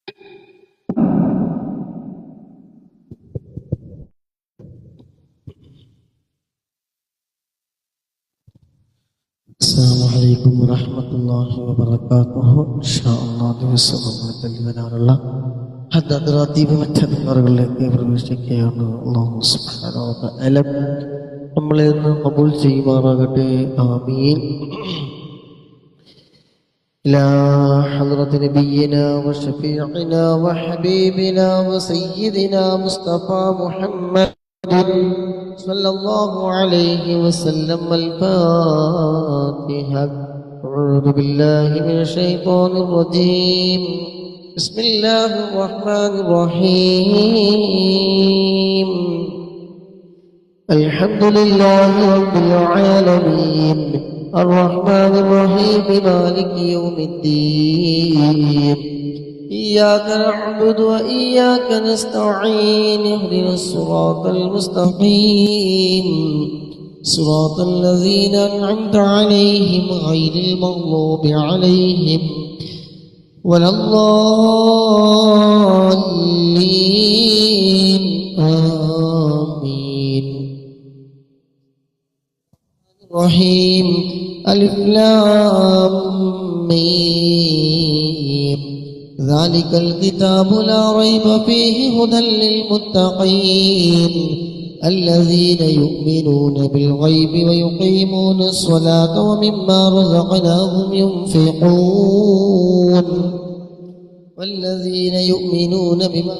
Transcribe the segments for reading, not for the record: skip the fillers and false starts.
അസ്സലാമു വറഹ്മത്തുള്ളാഹി വബറകാതുഹു. ഇൻഷാ അല്ലാഹ് ദിവസം നമ്മൾ കല്ലുവരാനുള്ള ഹദ്ദാദ് റാത്തീബ് മറ്റന്നുകളിലേക്ക് പ്രവേശിക്കുകയാണ്. അല്ലാഹു സുബ്ഹാനഹു വ തആല നമ്മളിൽ നിന്ന് ഖബൂൽ ചെയ്യുമാറാകട്ടെ. ആമീൻ. ഇലാ ഹദ്റത്തി നബിയിനാ വശഫീഇനാ വഹബീബിനാ വസയ്യിദിനാ മുസ്തഫ മുഹമ്മദ് صلى الله عليه وسلم. الفاتحة. أعوذ بالله من الشيطان الرجيم. بسم الله الرحمن الرحيم. الحمد لله رب العالمين الرحمن الرحيم مالك يوم الدين. إياك نعبد وإياك نستعين. اهدنا الصراط المستقيم صراط الذين أنعمت عليهم غير المغضوب عليهم ولا الضالين. آمين. الرحيم. ألف لام ميم. ذلك الكتاب لا ريب فيه هدى للمتقين الذين يؤمنون بالغيب ويقيمون الصلاة ومما رزقناهم ينفقون والذين يؤمنون بما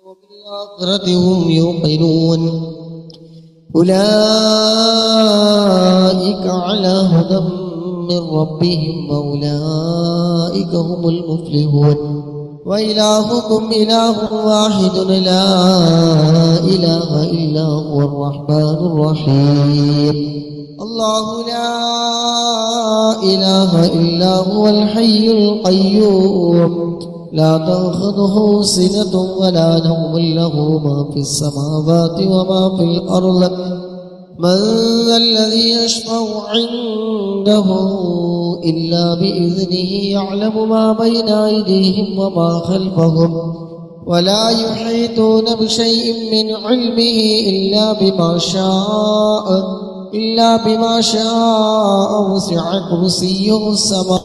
وبالآخرة هم يوقنون أولئك على هدى من ربهم وأولئك هم المفلحون. وإلهكم إله واحد لا إله إلا هو الرحمن الرحيم. الله لا إله إلا هو الحي القيوم لا تأخذه سنة ولا نوم له ما في السماوات وما في الأرض. من ذا الذي يشفع عنده إلا بإذنه. يعلم ما بين أيديهم وما خلفهم ولا يحيطون بشيء من علمه إلا بما شاء وسع كرسيه السماوات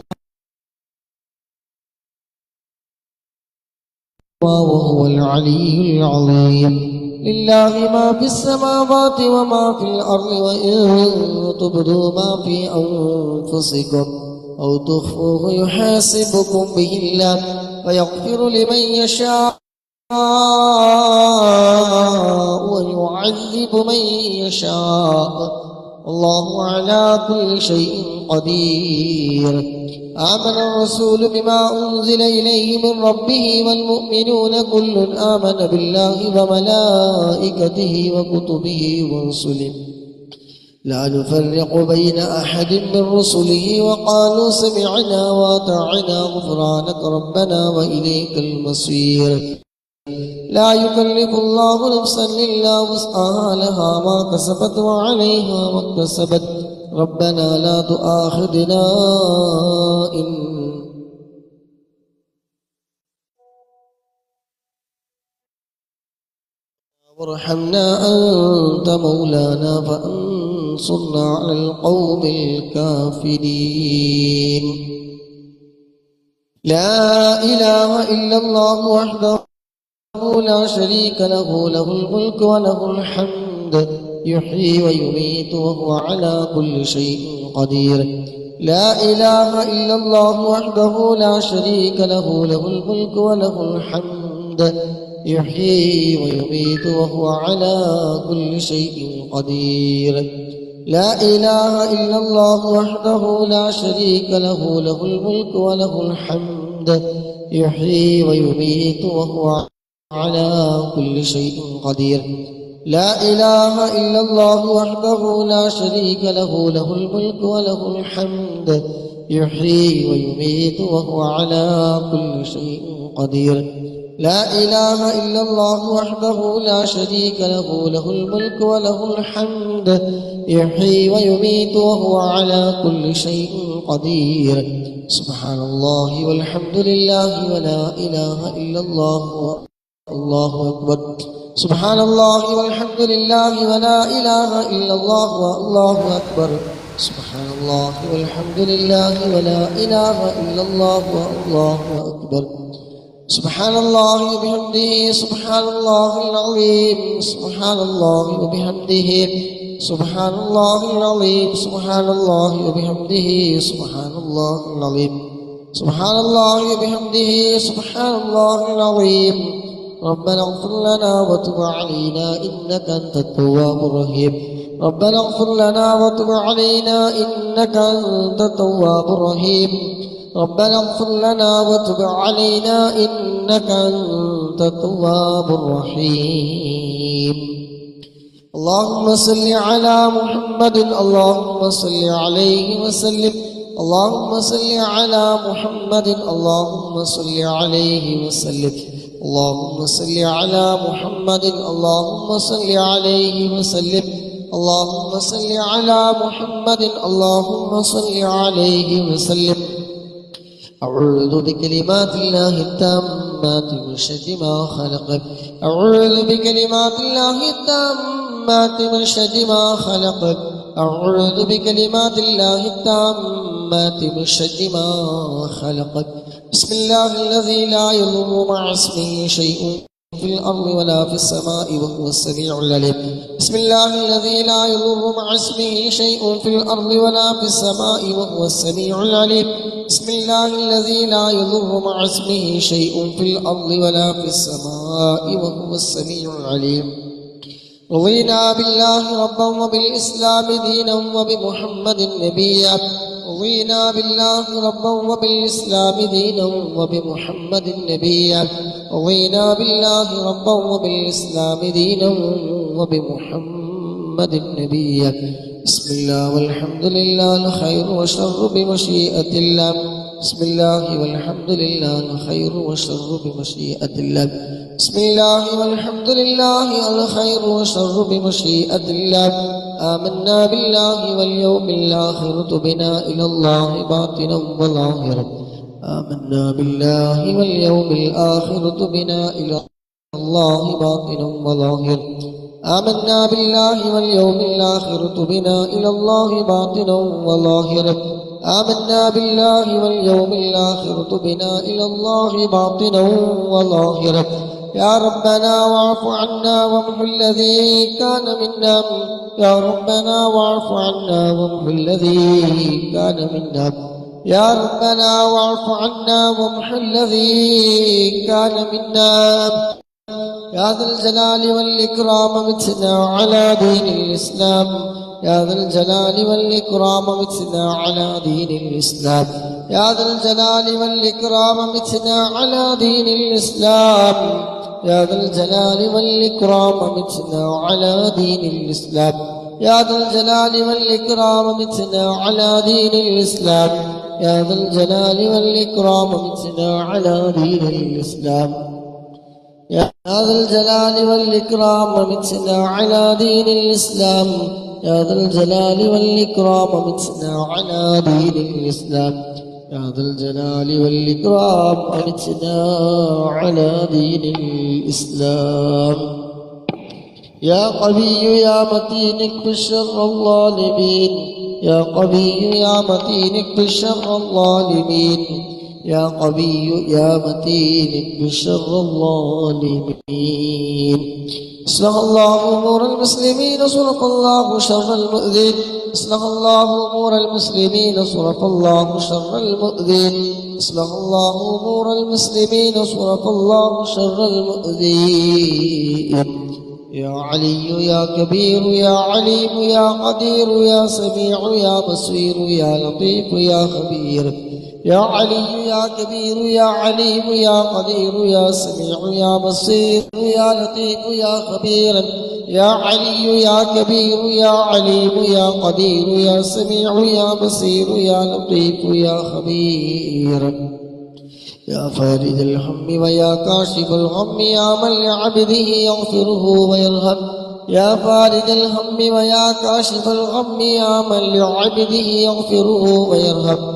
وهو العلي العظيم. لله ما في السماوات وما في الأرض. وإن تبدوا ما في أنفسكم أو تخفوه يحاسبكم به الله ويغفر لمن يشاء ويعذب من يشاء. الله على كل شيء قدير. آمن الرسول بما أنزل إليه من ربه والمؤمنون كل آمن بالله وملائكته وكتبه ورسله لا نفرق بين أحد من رسله وقالوا سمعنا وأطعنا غفرانك ربنا وإليك المصير. لا يكلف الله نفسا إلا وسعها لها ما كسبت وعليها ما اكتسبت. ربنا لا تؤاخذنا إن وارحمنا أنت مولانا فانصرنا على القوم الكافرين. لا إله إلا الله وحده لا شريك له. له الملك وله الحمد يحيي ويميت وهو على كل شيء قدير. لا إله إلا الله وحده لا شريك له. له الملك وله الحمد يحيي ويميت وهو على كل شيء قدير. لا إله إلا الله وحده لا شريك له. له الملك وله الحمد يحيي ويميت وهو على كل شيء قدير. لا إله إلا الله وحده لا شريك له. له الملك وله الحمد يحيي ويميت وهو على كل شيء قدير. لا إله إلا الله وحده لا شريك له. له الملك وله الحمد يحيي ويميت وهو على كل شيء قدير. سبحان الله والحمد لله ولا إله إلا الله الله أكبر سبحان الله والحمد لله ولا إله إلا الله والله أكبر سبحان الله والحمد لله ولا إله إلا الله والله أكبر سبحان الله وبحمده سبحان الله العظيم سبحان الله وبحمده سبحان الله العظيم سبحان الله وبحمده سبحان الله العظيم سبحان الله وبحمده سبحان الله العظيم ربنا اغفر لنا وتب علينا إنك أنت التواب الرحيم ربنا اغفر لنا وتب علينا إنك أنت التواب الرحيم ربنا اغفر لنا وتب علينا إنك أنت التواب الرحيم اللهم صل على محمد اللهم صل عليه وسلم اللهم صل على محمد اللهم صل عليه وسلم اللهم صل على محمد اللهم صل عليه وسلم اللهم صل على محمد اللهم صل عليه وسلم أعوذ بكلمات الله التامات من شر ما خلق أعوذ بكلمات الله التامات من شر ما خلق أعوذ بكلمات الله التامات من شر ما خلق بسم الله الذي لا يضر مع اسمه شيء في الأرض ولا في السماء وهو السميع العليم بسم الله الذي لا يضر مع اسمه شيء في الأرض ولا في السماء وهو السميع العليم بسم الله الذي لا يضر مع اسمه شيء في الأرض ولا في السماء وهو السميع العليم رضينا بالله ربا وبالإسلام دينا وبمحمد نبيا رضينا بالله ربا وبالإسلام دينا وبمحمد نبيا رضينا بالله ربا وبالإسلام دينا وبمحمد نبيا بسم الله والحمد لله الخير والشر بمشيئة الله بسم الله والحمد لله الخير والشر بمشيئة الله بسم الله والحمد لله الخير والشر بمشيئة الله آمنا بالله واليوم الآخر تبنا إلى الله باطنا وظاهرا آمنا بالله واليوم الآخر تبنا إلى الله باطنا وظاهرا آمنا بالله واليوم الآخر تبنا إلى الله باطنا وظاهرا آمنا بالله واليوم الآخر تبنا إلى الله باطنا وظاهرا يا ربنا واعف عنا وامح الذي كان منا يا ربنا واعف عنا وامح الذي كان منا يا ربنا واعف عنا وامح الذي كان منا يا ذا الجلال والإكرام متنا على دين الإسلام يا ذا الجلال والإكرام متنا على دين الإسلام يا ذا الجلال والإكرام متنا على دين الإسلام يا ذا الجلال والإكرام متنا على دين الإسلام يا ذا الجلال والإكرام متنا على دين الإسلام يا ذا الجلال والإكرام متنا على دين الإسلام يا ذا الجلال والإكرام متنا على دين الإسلام يا ذا الجلال والإكرام متنا على دين الإسلام يا ذا الجلال والإكرام متنا على دين الإسلام يا قوي يا متين اكف شر الظالمين يا قوي يا متين اكف شر الظالمين يا قوي يا متين اكف شر الظالمين اصلح الله أمور المسلمين صرف الله شر المؤذين اصلح الله أمور المسلمين صرف الله شر المؤذين اصلح الله أمور المسلمين صرف الله شر المؤذين يا علي يا كبير يا عليم يا قدير يا سميع يا بصير يا لطيف يا خبير يا علي يا كبير يا عليم يا قدير يا سميع يا بصير يا لطيف يا خبير يا علي يا كبير يا عليم يا قدير يا سميع يا بصير يا لطيف يا خبير يا فارج الهم ويا كاشف الغم يا من لعبده يغفره ويرحم يا فارج الهم ويا كاشف الغم يا من لعبده يغفره ويرحم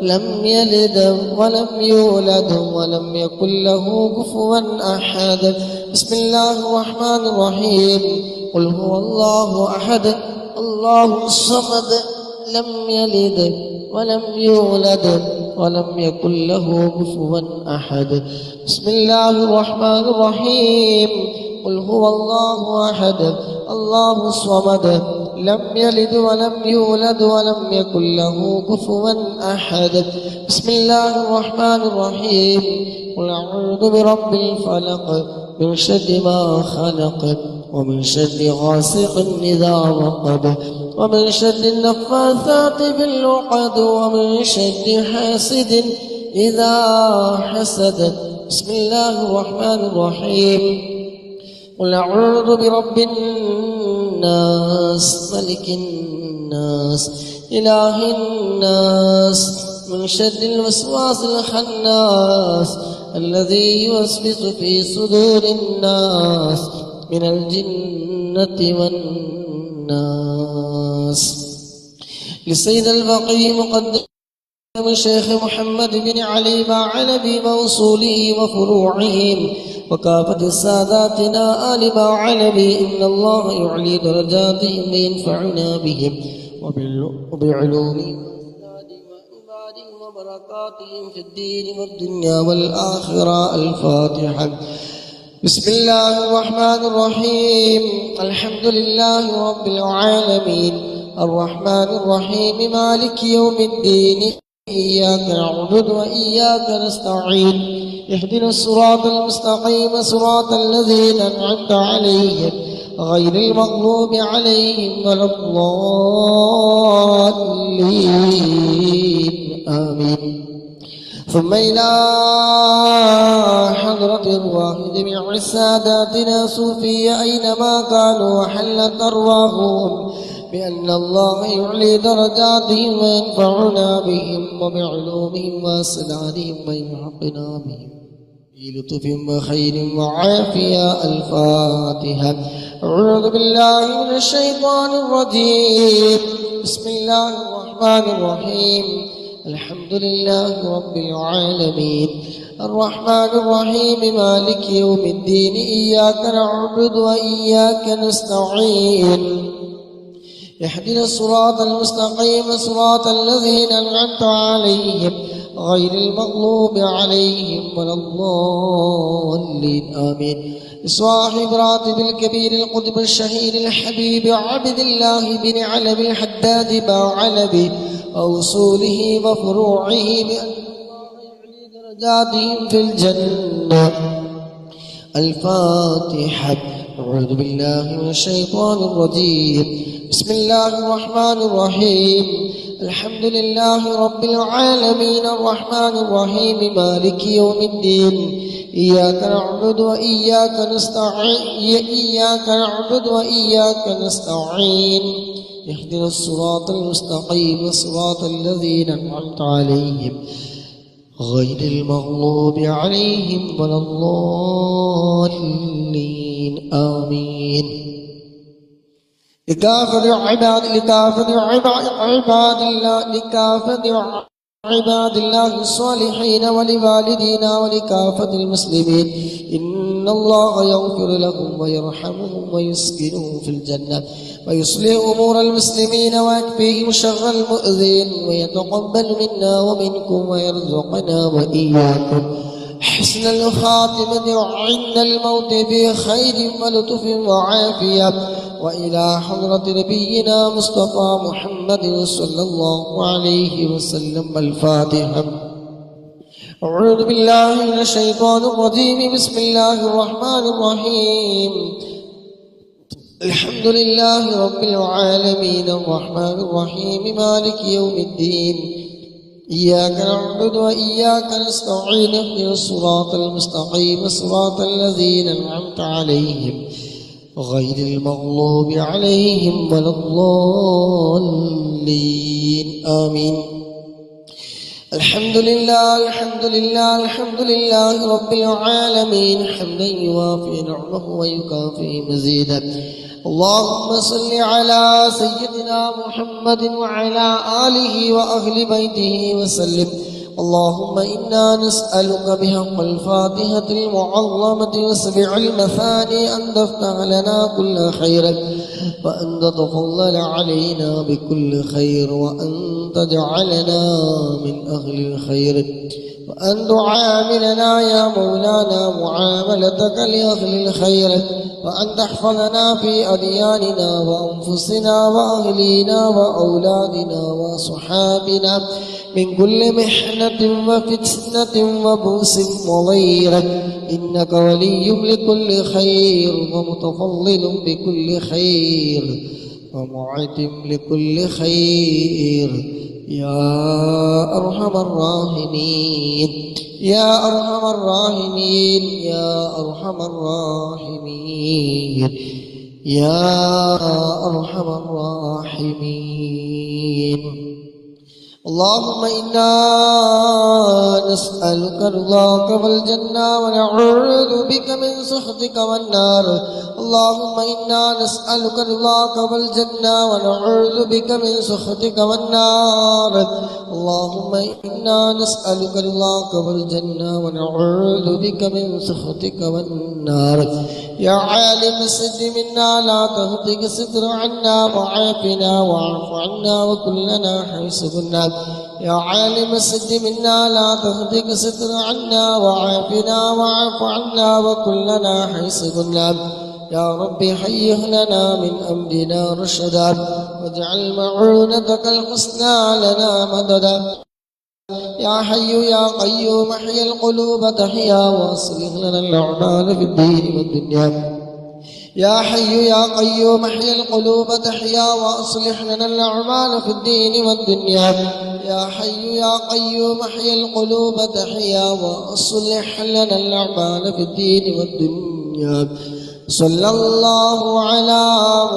لم يلد ولم يولد ولم يكن له كفوا أحد. بسم الله الرحمن الرحيم. قل هو الله أحد الله الصمد لم يلد ولم يولد ولم يكن له كفوا أحد. بسم الله الرحمن الرحيم. قل هو الله أحد الله الصمد لم يلد ولم يولد ولم يكن له كفوا أحد. بسم الله الرحمن الرحيم. قل أعوذ برب الفلق من شر ما خلق ومن شر غاسق إذا وقب ومن شر النفاثات في العقد ومن شر حاسد إذا حسد. بسم الله الرحمن الرحيم. قل أعوذ برب الناس ملك الناس إله الناس من شر الوسواس الخناس الذي يوسوس في صدور الناس من الجنة والناس. لسيد الفقيه مقدم الشيخ محمد بن علي بعلبي موصوله وفروعهم وكافة ساداتنا آل بعلبي. إن الله يعلي درجاتهم وينفعنا بهم وبعلومهم وبركاتهم في الدين والدنيا والآخرة. الفاتحة. بسم الله الرحمن الرحيم. الحمد لله رب العالمين الرحمن الرحيم مالك يوم الدين إياك نعبد وإياك نستعين اهدنا الصراط المستقيم صراط الذين أنعمت عليهم غير المغضوب عليهم ولا الضالين آمين. ثم إلى حضرة الواحد من ساداتنا صوفية أينما كانوا وحلت أرواحهم بأن الله يعلي درجاتهم وينفعنا بهم وبعلومهم وأسرارهم ويحقنا بهم بلطف وخير وعافية. الفاتحة. أعوذ بالله من الشيطان الرجيم. بسم الله الرحمن الرحيم. الحمد لله رب العالمين الرحمن الرحيم مالك يوم الدين إياك نعبد وإياك نستعين اهدنا الصراط المستقيم صراط الذين أنعمت عليهم غير المغضوب عليهم ولا الضالين آمين. صاحب راتب الكبير القطب الشهير الحبيب عبد الله بن علبي الحداد بعلبي وأصوله وفروعه بأن الله يعلي درجاتهم في الجنة. الفاتحة. أعوذ بالله من الشيطان الرجيم. بسم الله الرحمن الرحيم. الحمد لله رب العالمين الرحمن الرحيم مالك يوم الدين إياك نعبد وإياك نستعين اهدنا الصراط المستقيم صراط الذين أنعمت عليهم غير المغضوب عليهم ولا الضالين آمين. لكافة عباد الله الصالحين ولوالدينا ولكافة المسلمين. إن الله يغفر لهم ويرحمهم ويسكنهم في الجنة ويصلح أمور المسلمين ويكفيهم شر المؤذين ويتقبل منا ومنكم ويرزقنا وإياكم حسن الخاتمة وعند الموت بخير ولطف وعافية. وإلى حضرة نبينا مصطفى محمد صلى الله عليه وسلم. الفاتحة. أعوذ بالله من الشيطان الرجيم. بسم الله الرحمن الرحيم. الحمد لله رب العالمين الرحمن الرحيم مالك يوم الدين إياك نعبد وإياك نستعين اهدنا الصراط المستقيم صراط الذين أنعمت عليهم غير المغضوب عليهم ولا الضالين آمين. الحمد لله رب العالمين حمدا يوافي نعمه ويكافئ مزيدا. اللهم صل على سيدنا محمد وعلى آله وأهل بيته وسلم. اللهم إنا نسألك بحق الفاتحة المعظمة وسبع المثاني أن تفتح لنا كل خير، وأن تتفضل علينا بكل خير، وأن تجعلنا من أهل الخير، وأن تعاملنا يا مولانا معاملتك لأهل الخير، وأن تحفظنا في أدياننا وأنفسنا وأهلينا وأولادنا وصحابنا من كل محنة وفتنة وبؤس وضيرة، إنك ولي لكل خير ومتفضل بكل خير ومعتم لكل خير يا أرحم الراحمين يا أرحم الراحمين يا أرحم الراحمين يا أرحم الراحمين. اللهم إنا نسألك رضاك والجنة ونعوذ بك من سخطك والنار. اللهم إنا نسألك رضاك والجنة ونعوذ بك من سخطك والنار. اللهم إنا نسألك رضاك والجنة ونعوذ بك من سخطك والنار. يا عالم السر منا لا تهتك ستر عنا وعافنا واعف عنا وكلنا حيث كنا. يا عالم السر منا لا تهتك ستر عنا وعافنا واعف عنا وكلنا حيث كنا. يا رب هيئ لنا من أمرنا رشدا، واجعل معونتك الحسنى لنا مددا. يا حي يا قيوم احيِ القلوب تحيا، واصلح لنا الأعمال في الدين والدنيا. يا حي يا قيوم احيِ القلوب تحيا، واصلح لنا الأعمال في الدين والدنيا. يا حي يا قيوم احيِ القلوب تحيا، واصلح لنا الأعمال في الدين والدنيا. صلى الله على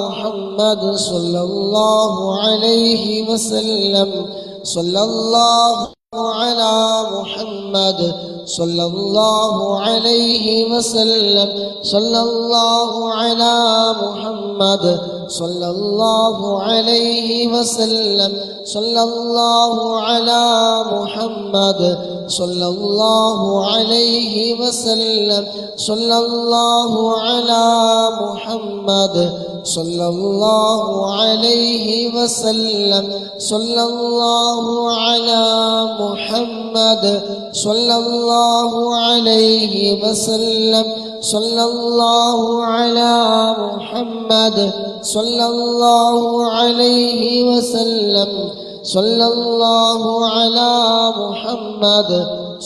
محمد صلى الله عليه وسلم. صلى الله على محمد صلى الله عليه وسلم. صلى الله على محمد صلى الله عليه وسلم. صلى الله على محمد صلى الله عليه وسلم. صلى الله على محمد صلى الله عليه وسلم. صلى الله على محمد صلى الله عليه وسلم. صلى الله على محمد صلى الله عليه وسلم. صلى الله على محمد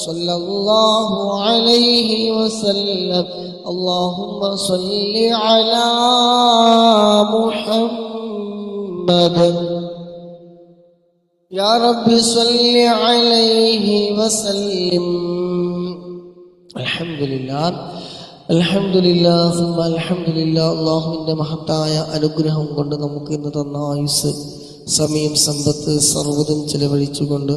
صلى الله عليه وسلم. اللهم صل على محمد. يا رب صل عليه وسلم. الحمد لله الحمد لله ثم الحمد لله. അല്ലാഹുവിന്റെ മഹത്തായ അനുഗ്രഹം കൊണ്ട് നമുക്ക് ഇന്ന് തന്ന ആയുസ്, സമയം, സമ്പത്ത് സർവ്വതും ചെലവഴിച്ചുകൊണ്ട്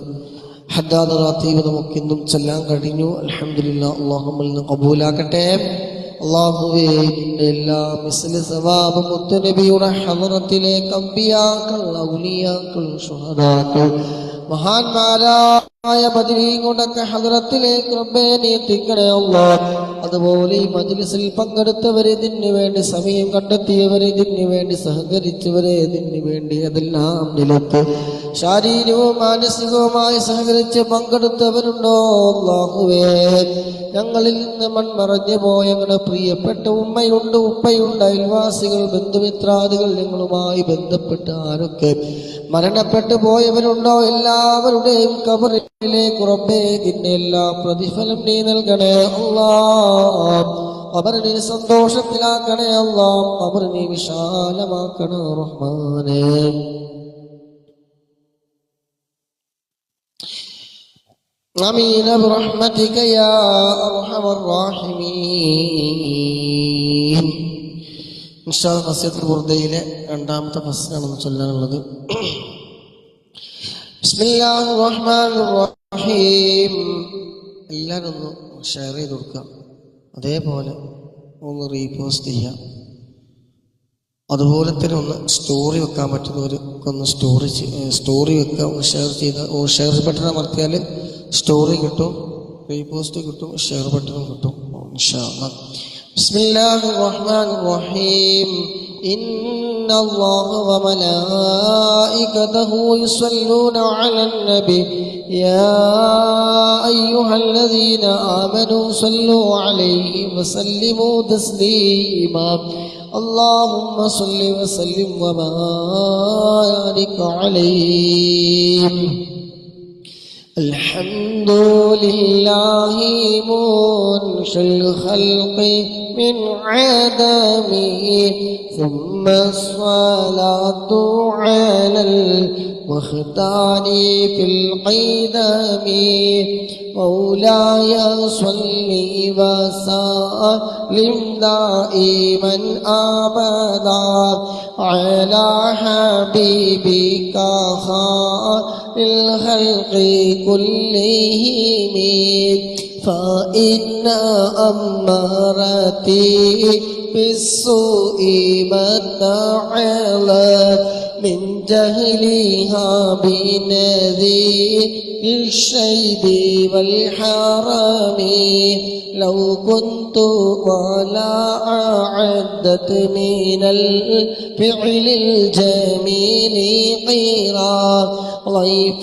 ഹദ്ദാദ് റാത്തീബ് നമുക്കിന്നും ചെല്ലാൻ കഴിഞ്ഞു. അൽഹംദുലില്ലാഹ്. അല്ലാഹുമ്മൽ ഖബൂലാക്കട്ടെ. അല്ലാഹുവേ, നിന്റെ എല്ലാ മിസ്ല സവാബ് മുത്തുനബിയുടെ ഹളറത്തിലേക്ക് അംബിയാക്കൾ, ഔലിയാക്കൾ, ശുഹദാക്കൾ, മഹാന്മാരായ ബദരീങ്ങളുടെ ഹളറത്തിലേക്ക് റബ്ബേ നീ എത്തിക്കണേ അല്ലാഹ്. അതുപോലെ ഈ മജ്ലിസിൽ പങ്കെടുത്തവരെ, ഇതിനു വേണ്ടി സമയം കണ്ടെത്തിയവരെ, ഇതിനു വേണ്ടി സഹകരിച്ചവരെ, ഇതിനു വേണ്ടി അതെല്ലാം നിലത്ത് ശാരീരികവും മാനസികവുമായി സഹകരിച്ച് പങ്കെടുത്തവരുണ്ടോ അല്ലാഹുവേ. ഞങ്ങളിൽ നിന്ന് മൺമറഞ്ഞു പോയ ഞങ്ങളുടെ പ്രിയപ്പെട്ട ഉമ്മയുണ്ട്, ഉപ്പയുണ്ട്, അയൽവാസികൾ, ബന്ധുമിത്രാദികൾ, ഞങ്ങളുമായി ബന്ധപ്പെട്ട് ആരൊക്കെ മരണപ്പെട്ടു പോയവരുണ്ടോ എല്ലാവരുടെയും ഖബറിലേക്ക് റബ്ബേ നിന്റെ എല്ലാ പ്രതിഫലം നീ നൽകണേ അല്ലാഹ്. ഖബർ നീ സന്തോഷത്തിലാക്കണേ അല്ലാഹ്. ഖബർ നീ വിശാലമാക്കണേ റഹ്മാനേ. ആമീൻ ബിറഹ്മതിക യാ അർഹമർ റഹീമീൻ. ഇൻഷാ അല്ലാഹ് ഖസീദത്തുൽ ബുർദയിലെ രണ്ടാമത്തെ ഫസ്ലാണ് ചൊല്ലാനുള്ളത്. ബിസ്മില്ലാഹിർ റഹ്മാനിർ റഹീം. എല്ലാവരും ഒന്ന് ഷെയർ ചെയ്ത് കൊടുക്കുക, അതേപോലെ ഒന്ന് റീപോസ്റ്റ് ചെയ്യുക. അതുപോലെ തന്നെ ഒന്ന് സ്റ്റോറി വെക്കാൻ പറ്റുന്നവർക്ക് ഒന്ന് സ്റ്റോറി വെക്കുക, ഒന്ന് ഷെയർ ബട്ടൺ അമർത്തിയാൽ സ്റ്റോറി കിട്ടും, റീപോസ്റ്റ് കിട്ടും, ഷെയർ ബട്ടണും കിട്ടും ഇൻഷാ അല്ലാഹ്. ബിസ്മില്ലാഹിർ റഹ്മാനിർ റഹീം. ഇന്നല്ലാഹ വമലായികതഹു യുസല്ലൂന അലൻ നബി യാ അയ്യുഹല്ലദീന ആമനൂ സല്ലു അലൈഹി വസല്ലിമൂ തസ്ലീമാ. اللهم صل وسلم وبارك عليه. الحمد لله منشئ الخلق من عدمه، ثم الصلاة على المختار في القدم. مولاي صل وسلم دائما أبدا على حبيبك خير الخلق كلهم. فإن أمارتي بالسوء متعلت من جهلها بنذير الشيب والحرم. لو كنت ولا أعدت من الفعل الجميل قيرا ضيف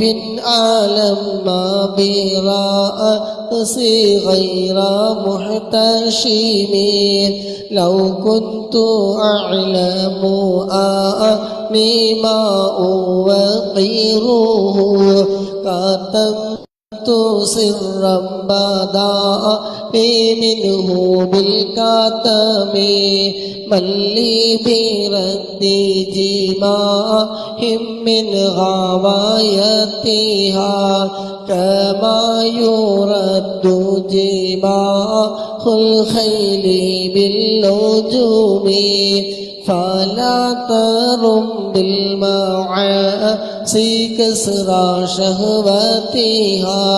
أعلم برأس غير محتشم. لو كنت أعلم أني ماء وقيره كتمت سرا بدا منه بالكتم. من لي برد جماع من غوايتها كما يرد جماع الخيل باللجوم. فلا ترم بالمعاصي كسرى شهوتها.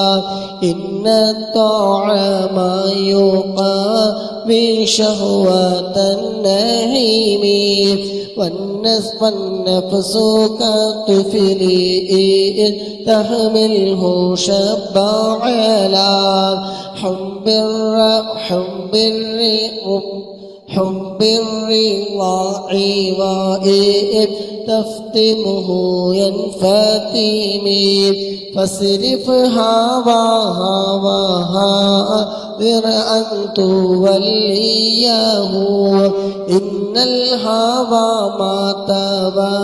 إن الطعام يقوي شهوة النعيم. والنفس كالطفل تحمله شب على حب الرضاع وإذ تفتمه ينفتم. فاصرف هواها أن توليه. إن الهوى ما تبى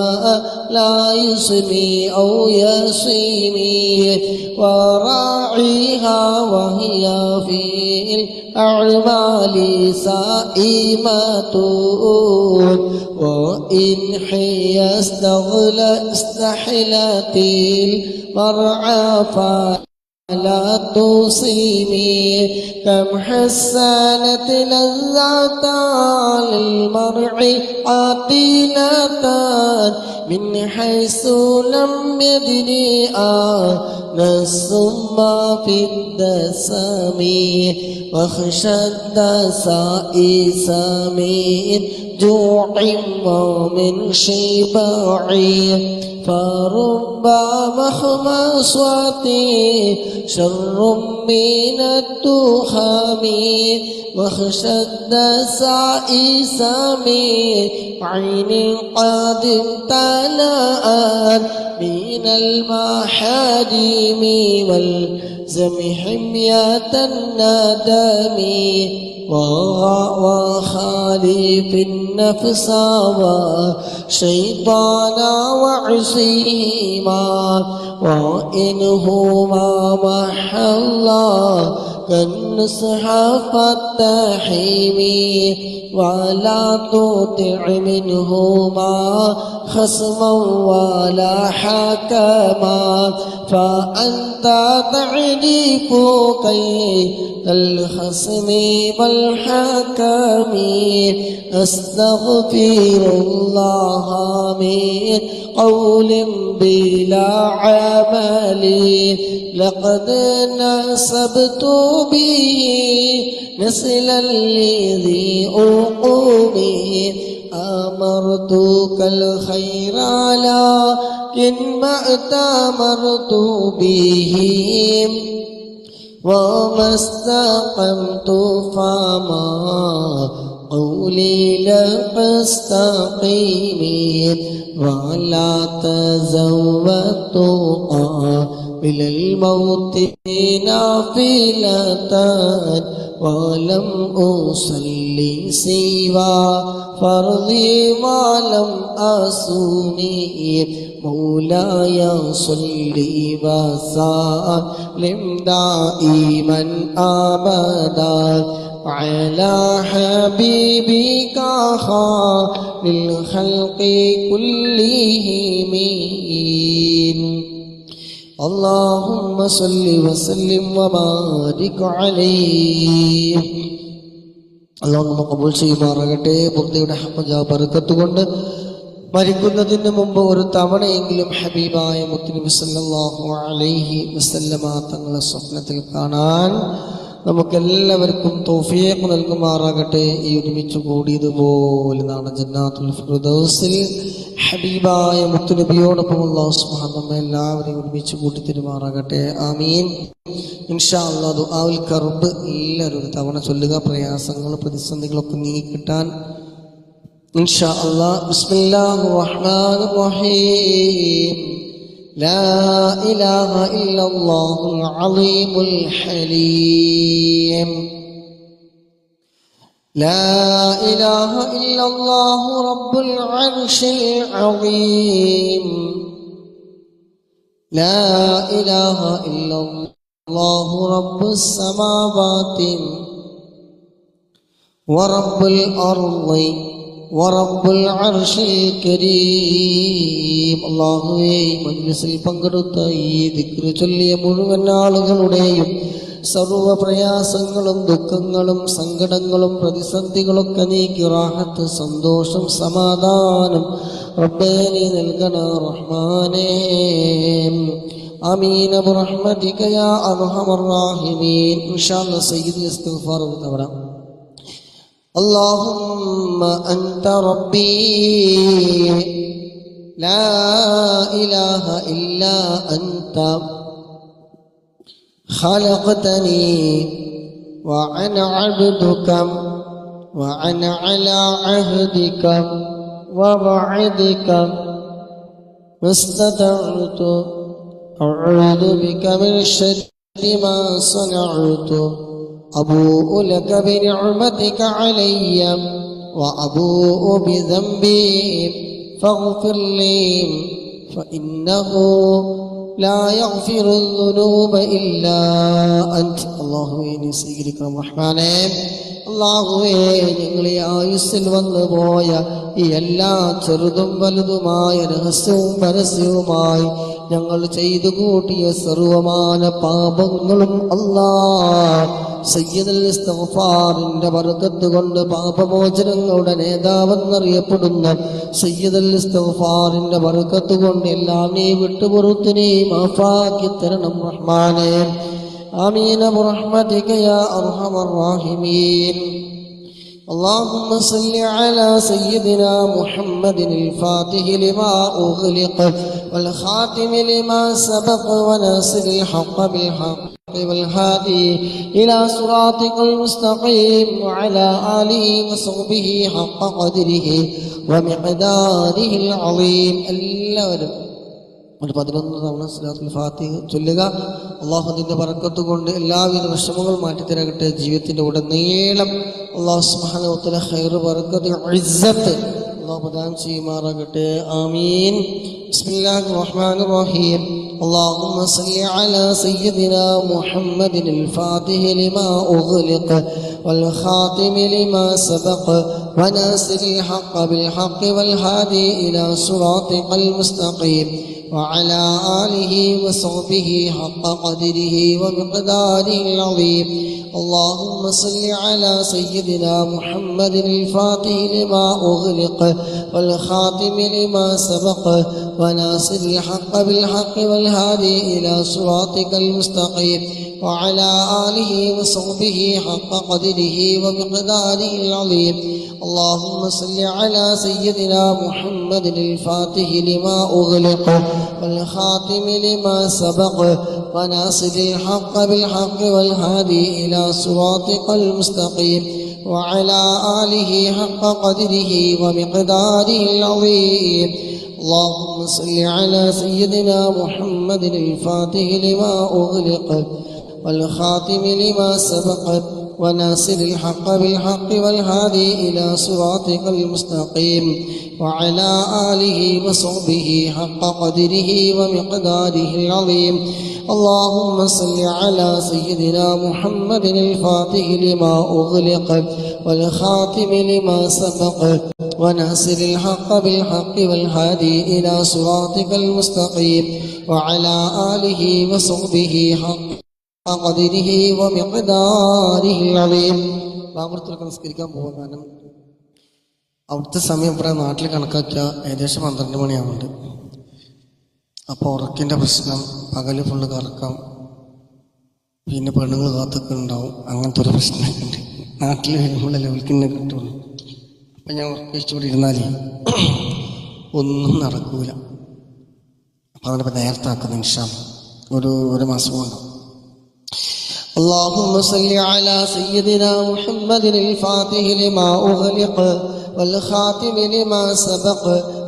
لا يسمي أو يسمي. وراعيها وهي في الأعمال سائمة. وإن حي استحلت المرعى فلا تصيمي. كم حسنت لذة للمرء عاقلة من حيث لم يدري السم في الدسم. واخشى الدساء من جوع ومن شبع. فرب مخمصة شر من التخم. واخشى الدساء من عين قد امتلأت من المحارم. والزم حمية الندم. وخالف النفس والشيطان وعصيهما. وإنهما مح الله كالنصح فالتحيم. ولا تطع منهما خصما ولا حكما. فأنت تعرف كيد الخصم والحكم. أستغفر الله من قول بلا عمل. لقد نسبت به مثل الذي أقومه. أمرتك الخير لكن ما أتمرت به وما استقمت فما قولي لك استقيم ولا تزودت قابل الموت نافلة ولم أصلي سوى فرضي ولم أصومي مولاي صل وسلم دائما أبدا على حبيبك خير الخلق كلهم اللهم صل وسلم وبارك عليه. അല്ലാഹു നമ്മെ ഖബൂൽ ചെയ്യുമാറാകട്ടെ. പൂർത്തിയുടെ ഹഖ് ബർക്കത്ത് കൊണ്ട് മരിക്കുന്നതിന് മുമ്പ് ഒരു തവണയെങ്കിലും ഹബീബായ മുത്തുനബി സല്ലല്ലാഹു അലൈഹി വസല്ലമ തങ്ങളെ സ്വപ്നത്തിൽ കാണാൻ നമുക്കെല്ലാവർക്കും തൗഫീഖ് നൽകുമാറാകട്ടെ. ഈ ഒരുമിച്ച് കൂടിയതുപോലെ നാളെ ജന്നാത്തുൽ ഫിർദൗസിൽ ഹബീബായ മുത്തുനബിയോടൊപ്പം അല്ലാഹു സുബ്ഹാനഹു വ തആല എല്ലാവരെയും ഒരുമിച്ച് കൂട്ടി തരുമാറാകട്ടെ. ആമീൻ. ഇൻഷാ അല്ലാഹ് ദുആഉൽ കർബ് എല്ലാവരും ഒരു തവണ ചൊല്ലുക. പ്രയാസങ്ങൾ പ്രതിസന്ധികളൊക്കെ നീങ്ങിക്കിട്ടാൻ ഇൻഷാ അല്ലാഹ്. ബിസ്മില്ലാഹിർ റഹ്മാനിർ റഹീം. لا إله إلا الله العظيم الحليم. لا إله إلا الله رب العرش العظيم. لا إله إلا الله رب السماوات ورب الأرض ورب العرش الكريم. അല്ലാഹുവേ, മജ്ലിസിൽ പങ്കെടുത്ത ഈ ദിക്റ് ചൊല്ലിയ മുഴുവൻ ആളുകളുടെയും സർവ്വ പ്രയാസങ്ങളും ദുഃഖങ്ങളും സങ്കടങ്ങളും പ്രതിസന്ധികളൊക്കെ നീക്കി റാഹത്ത്, സന്തോഷം, സമാധാനം റബ്ബേ നീ നൽകണ റഹ്മാനേ. ആമീൻ ബിറഹ്മതിക യാ അർഹമർ റഹീമീൻ. ഇൻഷാ അല്ലാഹ് സയ്യിദ് ഇസ്തിഗ്ഫാർ തവണ. اللهم أنت ربي لا إله إلا أنت خلقتني وأنا عبدك وأنا على عهدك ووعدك ما استطعت أعوذ بك من شر ما صنعت أبوء لك بنعمتك علي وأبوء بذنبي فاغفر لي فإنه لا يغفر الذنوب إلا أنت. അല്ലാഹുവേ, നീ സ്വീകരിക്കണം റഹ്മാനേ. അല്ലാഹുവേ, ഞങ്ങളെ ആയുസ്സിൽ വന്നു പോയ ഈ എല്ലാ ചെറുതും വലുതുമായ രഹസ്യവും പരസ്യവുമായി ഞങ്ങൾ ചെയ്തു കൂട്ടിയ സർവമാന പാപങ്ങളും അല്ലാഹ് സയ്യിദുൽ ഇസ്തിഗ്ഫാറിന്റെ ബർക്കത്ത് കൊണ്ട് പാപമോചനങ്ങളുടെ നേതാവെന്നറിയപ്പെടുന്ന സയ്യിദുൽ ഇസ്തിഗ്ഫാറിന്റെ ബർക്കത്ത് കൊണ്ട് എല്ലാം നീ വിട്ടുപുറത്ത് നീ മാഫാക്കി തരണം റഹ്മാനേ. ആമീൻ ബിറഹ്മതിക യാ അർഹമർ റഹീമീൻ. اللهم صل على سيدنا محمد الفاتح لما أغلق والخاتم لما سبق وناصر الحق بالحق والهادي إلى صراطك المستقيم وعلى آله وصحبه حق قدره ومقداره العظيم. എല്ലാവരും ഒരു 11 തവണ സലാത്തുൽ ഫാത്തിഹ ചൊല്ലുക. അല്ലാഹു നിന്റെ ബർക്കത്ത് കൊണ്ട് എല്ലാവിധ വിഷമങ്ങളും മാറ്റിത്തരകട്ടെ. ജീവിതത്തിന്റെ ഉടനീളം അല്ലാഹു സുബ്ഹാനഹു വ തആല ഖൈർ, ബർക്കത്ത്, ഇസ്സത്ത് അല്ലാഹു പ്രദാനം ചെയ്യുമാറാകട്ടെ. ആമീൻ. ബിസ്മില്ലാഹിർ റഹ്മാനിർ റഹീം. اللهم صل على سيدنا محمد الفاتح لما أغلق والخاتم لما سبق وناصر الحق بالحق والهادي إلى صراطك المستقيم وعلى آله وصحبه حق قدره ومقداره العظيم. اللهم صل على سيدنا محمد الفاتح لما أغلق والخاتم لما سبق وناصر الحق بالحق والهادي إلى صراطك المستقيم وعلى آله وصحبه حق قدره ومقداره العظيم. اللهم صل على سيدنا محمد الفاتح لما أغلق والخاتم لما سبق وناصر الحق بالحق والهادي إلى صراطك المستقيم وعلى آله حق قدره ومقداره العظيم. اللهم صل على سيدنا محمد الفاتح لما أغلق والخاتم لما سبق وناصر الحق بالحق والهادي إلى صراطك المستقيم وعلى آله وصحبه حق قدره ومقداره العظيم. اللهم صل على سيدنا محمد الفاتح لما أغلق والخاتم لما سبق وناصر الحق بالحق والهادي إلى صراطك المستقيم وعلى آله وصحبه حق قدره ومقداره العظيم. ബാബുറത്തിലൊക്കെ നിസ്കരിക്കാൻ പോകാൻ കാരണം അവിടുത്തെ സമയം ഇവിടെ നാട്ടിൽ കണക്കാക്കിയ ഏകദേശം 12 മണിയാവുന്നുണ്ട്. അപ്പോൾ ഉറക്കിൻ്റെ പ്രശ്നം, പകല് ഫുള്ള് കറക്കാം, പിന്നെ പെണ്ണുങ്ങൾ കാത്തൊക്കെ ഉണ്ടാവും, അങ്ങനത്തെ ഒരു പ്രശ്നമൊക്കെ ഉണ്ട്. നാട്ടിൽ വരുമ്പോഴല്ലേ വിളിക്കുന്ന കിട്ടുള്ളൂ. അപ്പം ഞാൻ ഉറക്കിച്ചുകൂടി ഇരുന്നാലേ ഒന്നും നടക്കൂല. അപ്പം അതിനിപ്പോൾ നേരത്തെ ആക്കുന്ന ഇൻഷാ ഒരു മാസം കൊണ്ടാവും. اللهم صل على سيدنا محمد الفاتح لما أغلق والخاتم لما سبق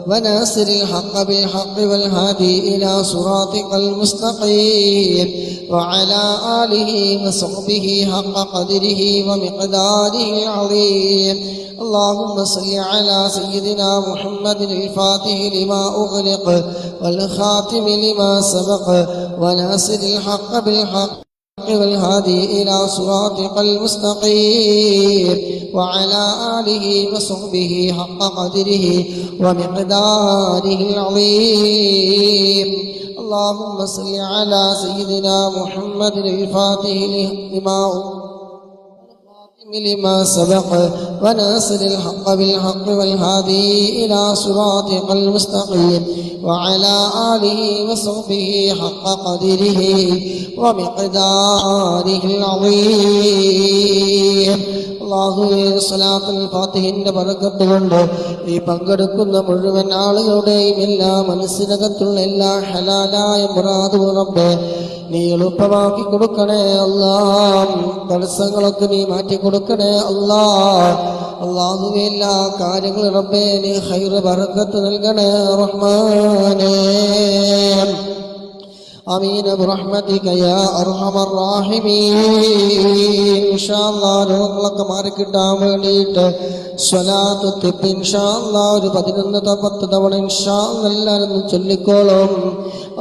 وناصر الحق بالحق والهادي إلى صراطك المستقيم وعلى آله وصحبه حق قدره ومقداره العظيم. اللهم صل على سيدنا محمد الفاتح لما أغلق والخاتم لما سبق وناصر الحق بالحق والهادي إلى صراطك المستقيم وعلى آله وصحبه حق قدره ومقداره العظيم. اللهم صل على سيدنا محمد الفاتح لما سبق وناصر الحق بالحق والهادي إلى صراطك المستقيم وعلى آله وصحبه حق قدره ومقداره العظيم. അല്ലാഹുവേ, സ്വലാത്തുൽ ഫാത്തിഹിന്റെ ബറക്കത്ത് കൊണ്ട് ഈ പങ്കെടുക്കുന്ന മുഴുവൻ ആളുകളുടെയും എല്ലാ മനസ്സിനകത്തുള്ള എല്ലാ ഹലാലായ മുറാദും റബ്ബേ നീ എളുപ്പമാക്കി കൊടുക്കണേ അല്ലാഹ്. തടസ്സങ്ങളൊക്കെ നീ മാറ്റി കൊടുക്കണേ അല്ലാഹ്. അല്ലാഹുവേ, എല്ലാ കാര്യങ്ങളും റബ്ബേ നീ ഖൈറ് ബറക്കത്ത് നൽകണേ റഹ്മാനേ. آمين برحمتك يا أرحم الراحمين. إن شاء الله രോഗങ്ങളൊക്കെ മാറിക്കിട്ടാൻ വേണ്ടിയിട്ട് സ്വലാത്ത് തിപ്പ് ഇൻഷാ അല്ലാഹ് ഒരു 11 തവണ ഇൻഷാ അല്ലാഹ് എല്ലാവരും ചൊല്ലിക്കോളും.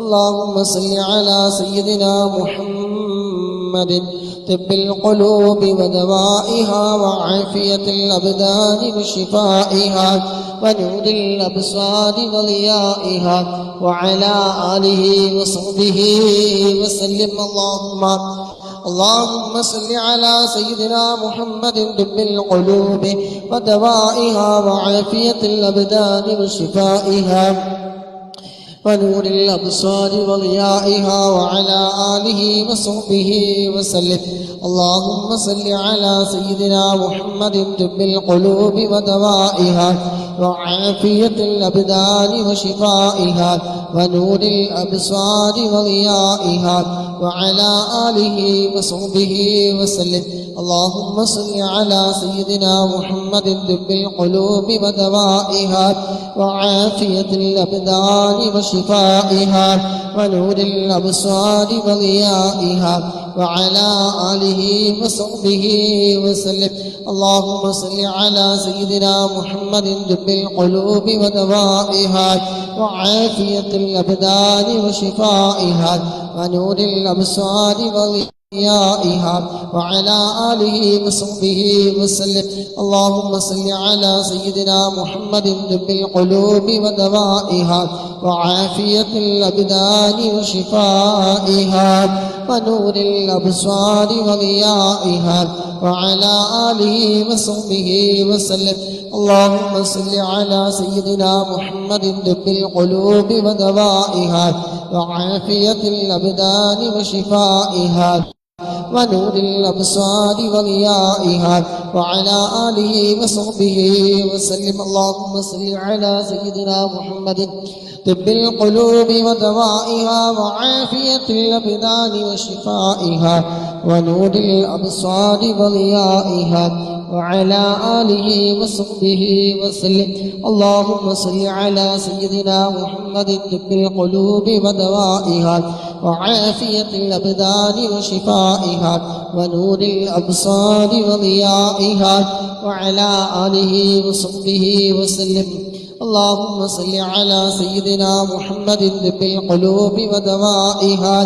اللهم صل على سيدنا محمد طب القلوب ودوائها وعافية الأبدان وشفائها ونور الأبصار وضيائها وعلى آله وصحبه وسلم. اللهم صل على سيدنا محمد طب القلوب ودوائها وعافية الأبدان وشفائها ونور الأبصار وضيائها وعلى آله وصحبه وسلم. اللهم صل على سيدنا محمد طب القلوب ودوائها وعافية الأبدان وشفائها ونور الأبصار وضيائها وعلى آله وصحبه وسلم. اللهم صل على سيدنا محمد طب القلوب ودوائها وعافية الأبدان وشفائها ونور الأبصار وضيائها وعلى آله وصحبه وسلم. اللهم صل على سيدنا محمد طب القلوب ودوائها وعافية الأبدان وشفائها ونور الأبصار وضيائها وعلى آله وصحبه وسلم. اللهم صل على سيدنا محمد طب القلوب ودوائها وعافية الأبدان وشفائها ونور الأبصار وضيائها وعلى آله وصحبه وسلم. اللهم صل على سيدنا محمد طب القلوب ودوائها وعافية الأبدان وشفائها ونور الأبصار وضيائها وعلى آله وصحبه وسلم. اللهم صل على سيدنا محمد طب القلوب ودوائها وعافية الأبدان وشفائها ونور الأبصار وضيائها وعلى آله وصحبه وسلم. اللهم صل على سيدنا محمد طب القلوب ودوائها وعافية الأبدان وشفائها ونور الأبصار وضيائها وعلى آله وصحبه وسلم. اللهم صل على سيدنا محمد طب القلوب ودوائها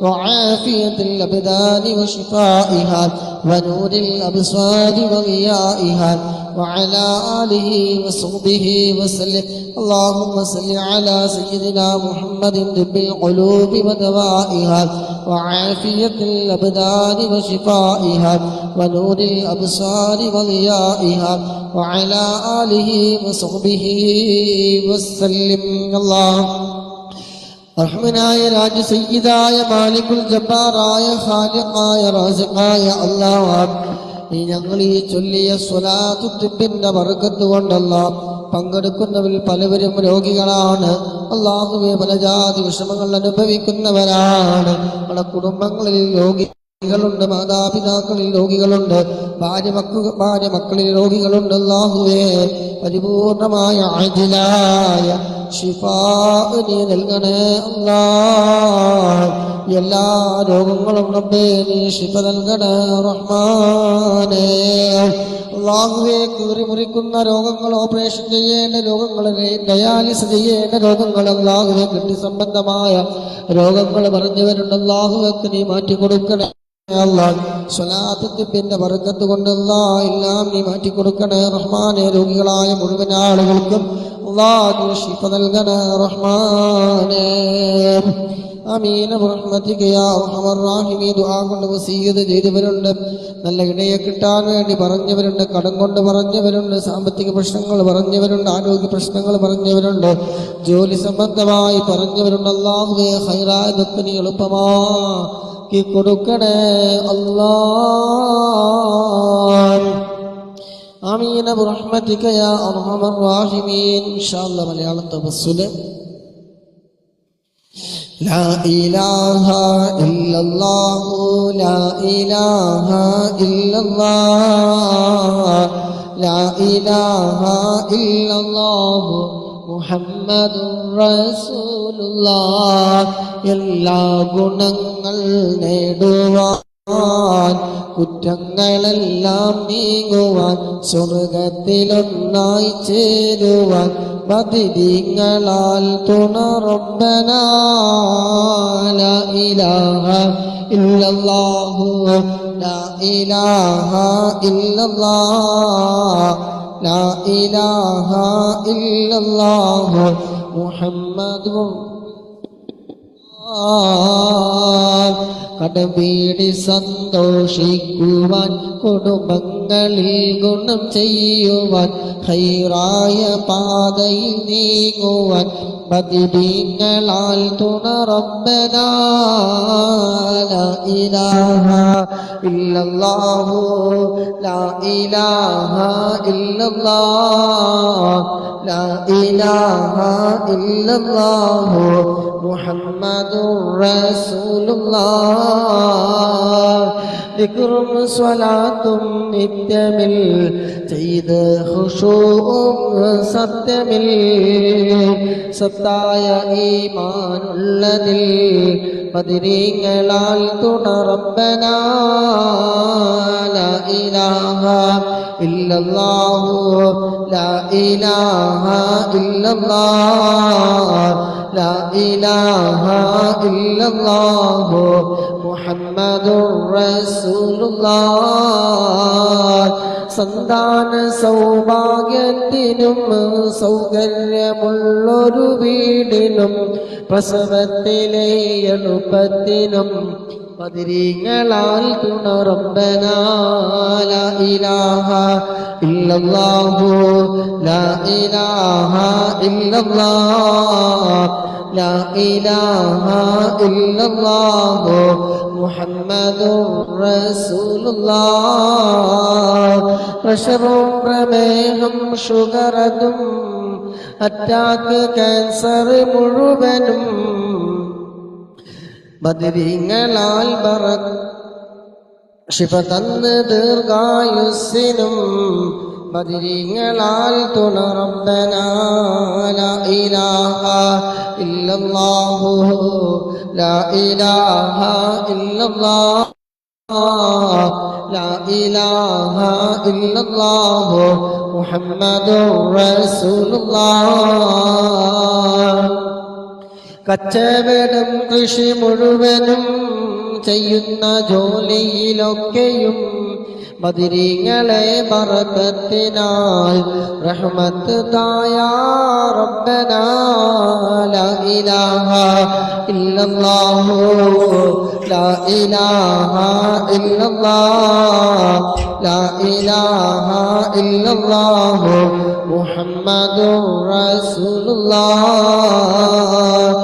وعافية الأبدان وشفائها ونور الأبصار وضيائها وعلى آله وصحبه وسلم. اللهم صل على سيدنا محمد طب القلوب ودوائها وعافية الأبدان وشفائها ونور الأبصار وضيائها وعلى آله وصحبه وسلم. الله റഹ്മാനായ രാജ സയ്യിദായ മാലിക്കുൽ ജബ്ബാറായ ഖാലിഖായ റാസിഖായ അല്ലാഹ്, ഞങ്ങൾ ഈ ചൊല്ലിയ സ്വലാത്തു തിബ്ബിന്റെ ബർക്കത്ത് കൊണ്ടല്ലാ പങ്കെടുക്കുന്നവരിൽ പലവരും രോഗികളാണ്. അല്ലാഹുവേ, പല ജാതി വിഷമങ്ങൾ അനുഭവിക്കുന്നവരാണ്. നമ്മുടെ കുടുംബങ്ങളിൽ രോഗികളുണ്ട്, മാതാപിതാക്കളിൽ രോഗികളുണ്ട്, ഭാര്യ മക്കളിൽ രോഗികളുണ്ട്. അല്ലാഹുവേ, പരിപൂർണമായ ആജിലായ ശിഫാ നീ നൽകണേ അല്ലാഹ്. എല്ലാ രോഗങ്ങളും റബ്ബേ നീ ശിഫ നൽകണേ റഹ്മാനേ. അല്ലാഹുവേ, കീറി മുറിക്കുന്ന രോഗങ്ങൾ, ഓപ്പറേഷൻ ചെയ്യേണ്ട രോഗങ്ങൾ, ഡയാലിസ് ചെയ്യേണ്ട രോഗങ്ങൾ, അല്ലാഹുവേ കിഡ്നി സംബന്ധമായ രോഗങ്ങൾ പറഞ്ഞവരുണ്ട്. അല്ലാഹുവേക്ക് നീ മാറ്റിക്കൊടുക്കണേ അല്ലാഹ്. സ്വലാത്ത് തിബ്ബിന്റെ ബർക്കത്ത് കൊണ്ട് അല്ലാഹ് എല്ലാം നീ മാറ്റിക്കൊടുക്കണേ റഹ്മാനേ. രോഗികളായ മുഴുവൻ ആളുകൾക്കും അല്ലാഹ് ശിഫ നൽകണേ റഹ്മാനേ. ആമീൻ ബിറഹ്മതിക യാ അർഹമർ റഹീമീൻ. ദുആ കൊണ്ട് വസീയത്ത് ചെയ്തവരുണ്ട്, നല്ല ഇടയെ കിട്ടാൻ വേണ്ടി പറഞ്ഞവരുണ്ട്, കടം കൊണ്ട് പറഞ്ഞവരുണ്ട്, സാമ്പത്തിക പ്രശ്നങ്ങൾ പറഞ്ഞവരുണ്ട്, ആരോഗ്യ പ്രശ്നങ്ങൾ പറഞ്ഞവരുണ്ട്, ജോലി സംബന്ധമായി പറഞ്ഞവരുണ്ട്. അല്ലാഹുവേ, ഖൈറായതൊക്കെ നീ എളുപ്പമാക്കി കൊടുക്കണേ അല്ലാഹ്. ആമീൻ ബിറഹ്മതിക യാ അർഹമർ റഹീമീൻ. ഇൻഷാ അല്ലാഹ് മലയാളം തവസ്സുല്. ലാ ഇലാഹ ഇല്ലല്ലാഹു ലാ ഇലാഹ ഇല്ലല്ലാഹ് ലാ ഇലാഹ ഇല്ലല്ലാഹു മുഹമ്മദുർ റസൂലുള്ളാഹ്. എല്ലാ ഗുണങ്ങൾ നേടുവാൻ, കുറ്റങ്ങളെല്ലാം നീങ്ങുവാൻ, സ്വർഗത്തിലൊന്നായി ചേരുവാൻ, ബദിരീങ്ങളാൽ തുണ റബ്ബനാ. ലാ ഇലാഹ ഇല്ലല്ലാഹു ലാ ഇലാഹ ഇല്ലല്ലാഹ് ലാ ഇലാഹ ഇല്ലല്ലാഹു മുഹമ്മദുർ കടമീടി സന്തോഷിക്കുവാൻ, കുടുംബങ്ങളിൽ ഗുണം ചെയ്യുവാൻ, ഖൈറായ പാതയിൽ നീങ്ങുവാൻ, ബദിരീങ്ങളാൽ തുണ റബ്ബനാ. ലാ ഇലാഹ ഇല്ലല്ലാഹു ലാ ഇലാഹ ഇല്ലല്ലാഹ് ലാ ഇലാഹ ഇല്ലല്ലാഹു മുഹമ്മദുർ റസൂലുള്ളാഹ്. ദിക്റും സ്വലാത്തും നിത്യമിൽ ചെയ്ത് ഖുശൂഉം സത്യമിൽ, സത്തായ ഈമാനുള്ളതിൽ ബദിരീങ്ങളാൽ തുണ റബ്ബനാ. ലാ ഇലാഹ ഇല്ലല്ലാഹു ലാ ഇലാഹ ഇല്ലല്ലാഹ് ലാ ഇലാഹ ഇല്ലല്ലാഹു മുഹമ്മദുർ റസൂലുള്ളാഹ്. സന്താന സൗഭാഗ്യത്തിനും സൗകര്യമുള്ളൊരു വീടിനും, പ്രസവത്തിലെ എളുപ്പത്തിനും ബദരീങ്ങളാൽ തുണ റബ്ബനാ ലാ ഇലാഹ ഇല്ലല്ലാഹു ലാ ഇലാഹ ഇല്ലല്ലാഹ് ലാ ഇലാഹ ഇല്ലല്ലാഹു മുഹമ്മദുർ റസൂലുള്ളാഹ്. പ്രഷറും പ്രമേഹം ഷുഗറതും അറ്റാക്ക് ക്യാൻസർ മുഴുവനും ബദരീങ്ങളാൽ ശിഫ തന്ന് ദീർഘായുസ്സിനും ബദരീങ്ങളാൽ തുണ റബ്ബനാ ലാ ഇലാഹ ഇല്ലല്ലാഹു ലാ ഇലാഹ ഇല്ലല്ലാഹ് ലാ ഇലാഹ ഇല്ലല്ലാഹു മുഹമ്മദുർ റസൂലുള്ളാഹ്. കച്ചവടം കൃഷി മുഴുവനും ചെയ്യുന്ന ജോലിയിലൊക്കെയും ബദരീങ്ങളെ ബറക്കത്തിനാൽ റഹ്മത്ത് തായ റബ്ബനാ ലാ ഇലാഹ ഇല്ലല്ലാഹു ലാ ഇലാഹ ഇല്ലല്ലാഹ് ലാ ഇലാഹ ഇല്ലല്ലാഹു മുഹമ്മദുർ റസൂലുള്ളാഹ്.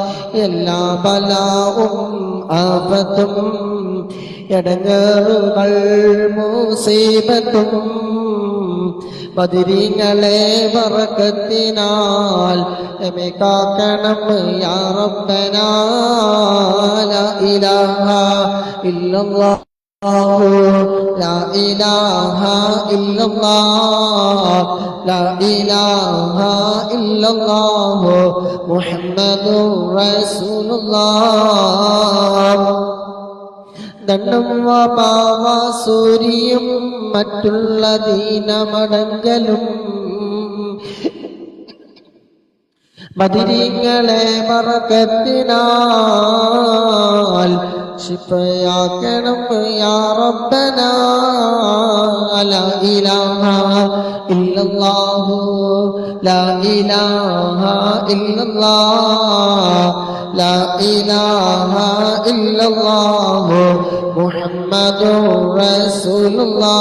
എല്ലാ ബലാവും ആപത്തും എടങ്ങേറുകൾ മുസീബത്തും ബദരീങ്ങളെ ബറക്കത്തിനാൽ നമ്മെ കാക്കണം യാ റബ്ബനാ ലാ ഇലാഹ ഇല്ലല്ലാഹു ലാ ഇലാഹ ഇല്ലല്ലാഹ് ലാ ഇലാഹ ഇല്ലല്ലാഹു മുഹമ്മദുർ റസൂലുള്ളാഹ്. ദണ്ഡും വാസൂരിയും മറ്റുള്ള ദീനമടങ്കലും ബദരീങ്ങളെ ബറക്കത്തിനാൽ ശിഫയാക്കണം യാ റബ്ബനാ ലാ ഇലാഹ ഇല്ലല്ലാഹു ലാ ഇലാഹ ഇല്ലല്ലാഹ് ലാ ഇലാഹ ഇല്ലല്ലാഹു മുഹമ്മദുർ റസൂലുള്ളാഹ്.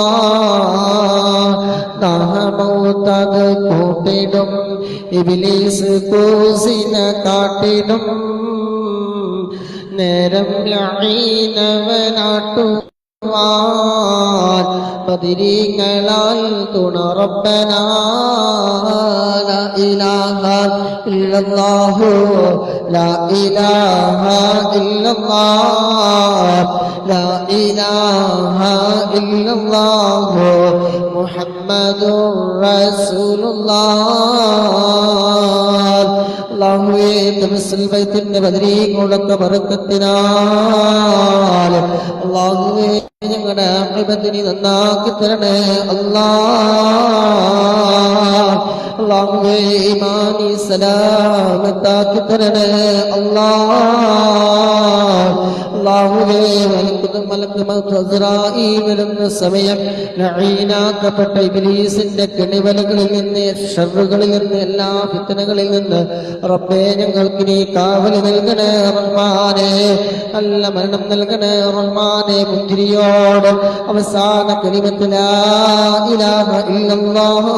ദാഹമൗതത് കൂട്ടിടും ഇബ്ലീസ് കൂസിനെ കാട്ടിടും നേരം ലഈനവനാട്ടുവാൻ ബദരീങ്ങളാൽ തുണ റബ്ബനാ ലാ ഇലാഹ ഇല്ലല്ലാഹു ലാ ഇലാഹ ഇല്ലല്ലാഹ് ലാ ഇലാഹ ഇല്ലല്ലാഹു മുഹമ്മദുർ റസൂലുള്ളാഹ്. അല്ലാഹുവേ തമസ്സുൽ ബൈത്തിന്റെ ബദരീങ്ങളൊക്കെ ബറക്കത്തിനാൽ അല്ലാഹുവേ ഞങ്ങളുടെ ആഖിബത്തിനെ നന്നാക്കി തരണേ അല്ലാഹ്. അല്ലാഹുവേ ഈമാനി സലാമത്താക്കി തരണേ അല്ലാഹ്. അല്ലാഹുവേ മലക്ക് മൗത്ത് അസ്റാഈൽ വരുന്ന സമയം ലഈനാക്കപ്പെട്ട ഇബ്ലീസിന്റെ കെണിവലകളിൽ നിന്ന് ഷർറുകളിൽ നിന്ന് എല്ലാ ഫിത്നകളിൽ നിന്ന് റബ്ബേ ഞങ്ങൾക്ക് നീ കാവൽ നൽകണേ റഹ്മാനേ. നല്ല മരണം നൽകണേ റഹ്മാനേ. മുന്തിരിയോട് അവസാന കലിമത്ത് ലാ ഇലാഹ ഇല്ലല്ലാഹ്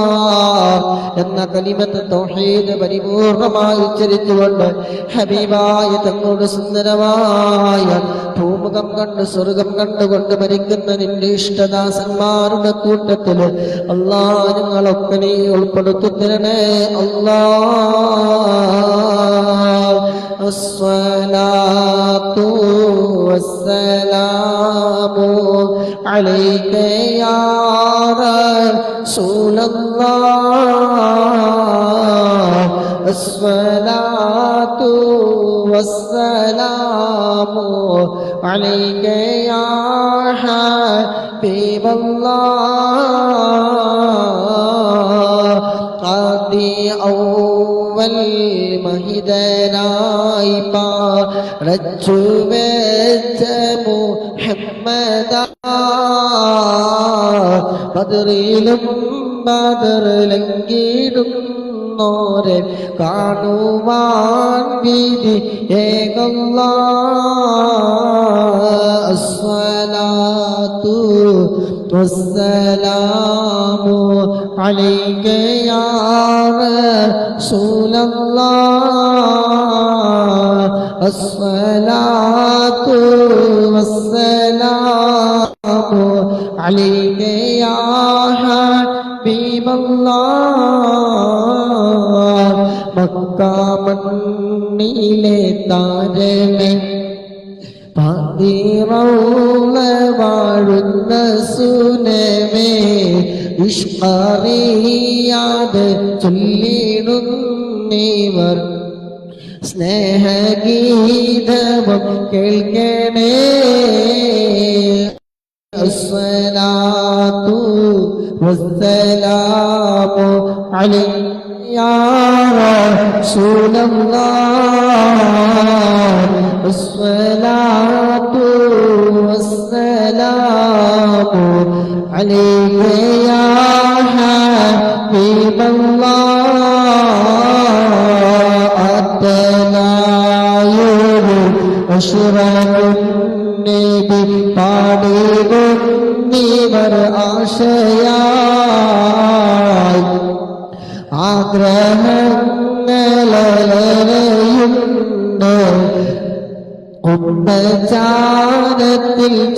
എന്ന കലിമത്ത് തൗഹീദ് പരിപൂർണമായി ഉച്ചരിച്ചുകൊണ്ട് ഹബീബായ തങ്ങളുടെ സുന്ദരമായ ഭൂമുഖം കണ്ട് സ്വർഗം കണ്ടുകൊണ്ട് മരിക്കുന്ന നിന്റെ ഇഷ്ടദാസന്മാരുടെ കൂട്ടത്തില് അല്ലാഹ് ഞങ്ങളൊക്കെ നീ ഉൾപ്പെടുത്തി തരണേ അല്ലാഹ്. അസ്സലാത്തു വസ്സലാമു അലൈക യാ റസൂലല്ലാഹ്. അസ്സലാത്തു വസ്സലാമു അലൈക യാ ഹബീബല്ലാഹ്. ആദി ഔവൽ മഹിദനായി പാറച്ചു വെച്ച മുഹമ്മദാ. ബദറിലും ബദർ ലംഘിടും നോരെ കാണുവാൻ വിധി അസ്സലാത്തു വസ്സലാമു അലൈക യാ റസൂലല്ലാഹ് അസ്സലാത്തു വസ്സലാമു അലൈക യാ ഹബീബല്ലാഹ് മക്ക മണ്ണിലെ താരമേ പതിറൗള വാഴുന്ന സുനമേ ഇഷ്കറിയാതെ ചൊല്ലിടുന്നീവർ സ്നേഹഗീതവും കേൾക്കണേ അസ്സലാത്തു വസ്സലാമു അലൈക യാ റസൂലല്ലാഹ് അസ്സലാത്തു വസ്സലാമു അലൈക യാ ഹബീബല്ലാഹ് അത്തനായൊരു അഷ്റഫുന്നബി പാടിടുന്നീവർ ആശയായി ആഗ്രഹങ്ങളെയുണ്ട് ഉമ്മചാരത്തിൽ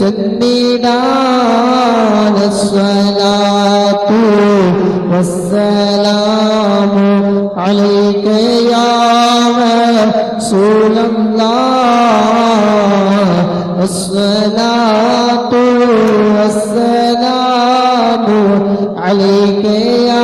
ചെന്നിടാൻ അസ്സലാത്തു വസ്സലാമു അലൈക യാ റസൂലല്ലാഹ് അസ്സലാത്തു വസ്സലാമു അലൈക യാ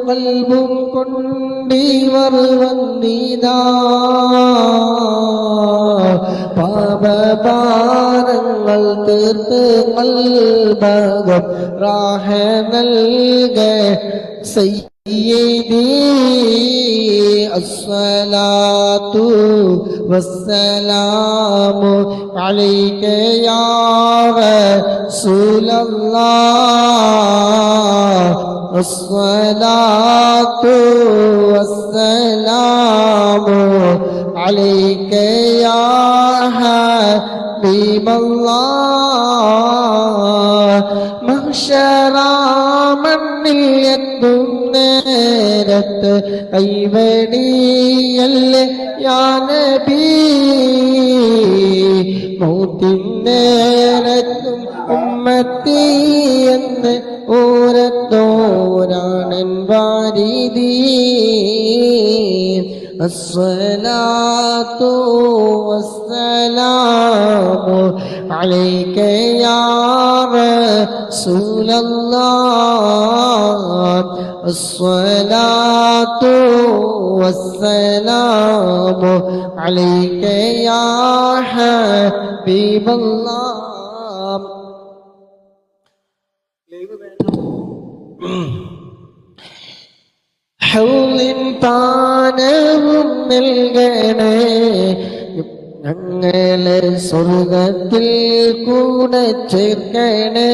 കൽബും കൊണ്ടിവർ വന്നിതാ പാപഭാരങ്ങൾ തീർത്ത് കൽബകം റാഹ നൽക സയ്യിദി അസ്സലാത്തു വസ്സലാമു അലൈക യാ റസൂലല്ലാഹ് അസ്സലാത്തു വസ്സലാമു അലൈക യാ ഹബീബല്ലാഹ് മഹ്ശറാമണ്ണിൽ എത്തും നേരത്ത് കൈവടിയല്ലേ യാ നബി മൗത്തിൻ നേരത്തും ഉമ്മത്തി എന്ന് ഓരത്തോരാണൻ വാരിദി അസ്സലാത്തു വസ്സലാമു അലൈക യാ റസൂലല്ലാഹ് അസ്സലാത്തു വസ്സലാമു അലൈക യാ ഹബീബല്ലാഹ്. ഹൗലിൻ പാനവും നൽകണേ ഞങ്ങളെ സ്വർഗത്തിൽ കൂടെ ചേർക്കണേ.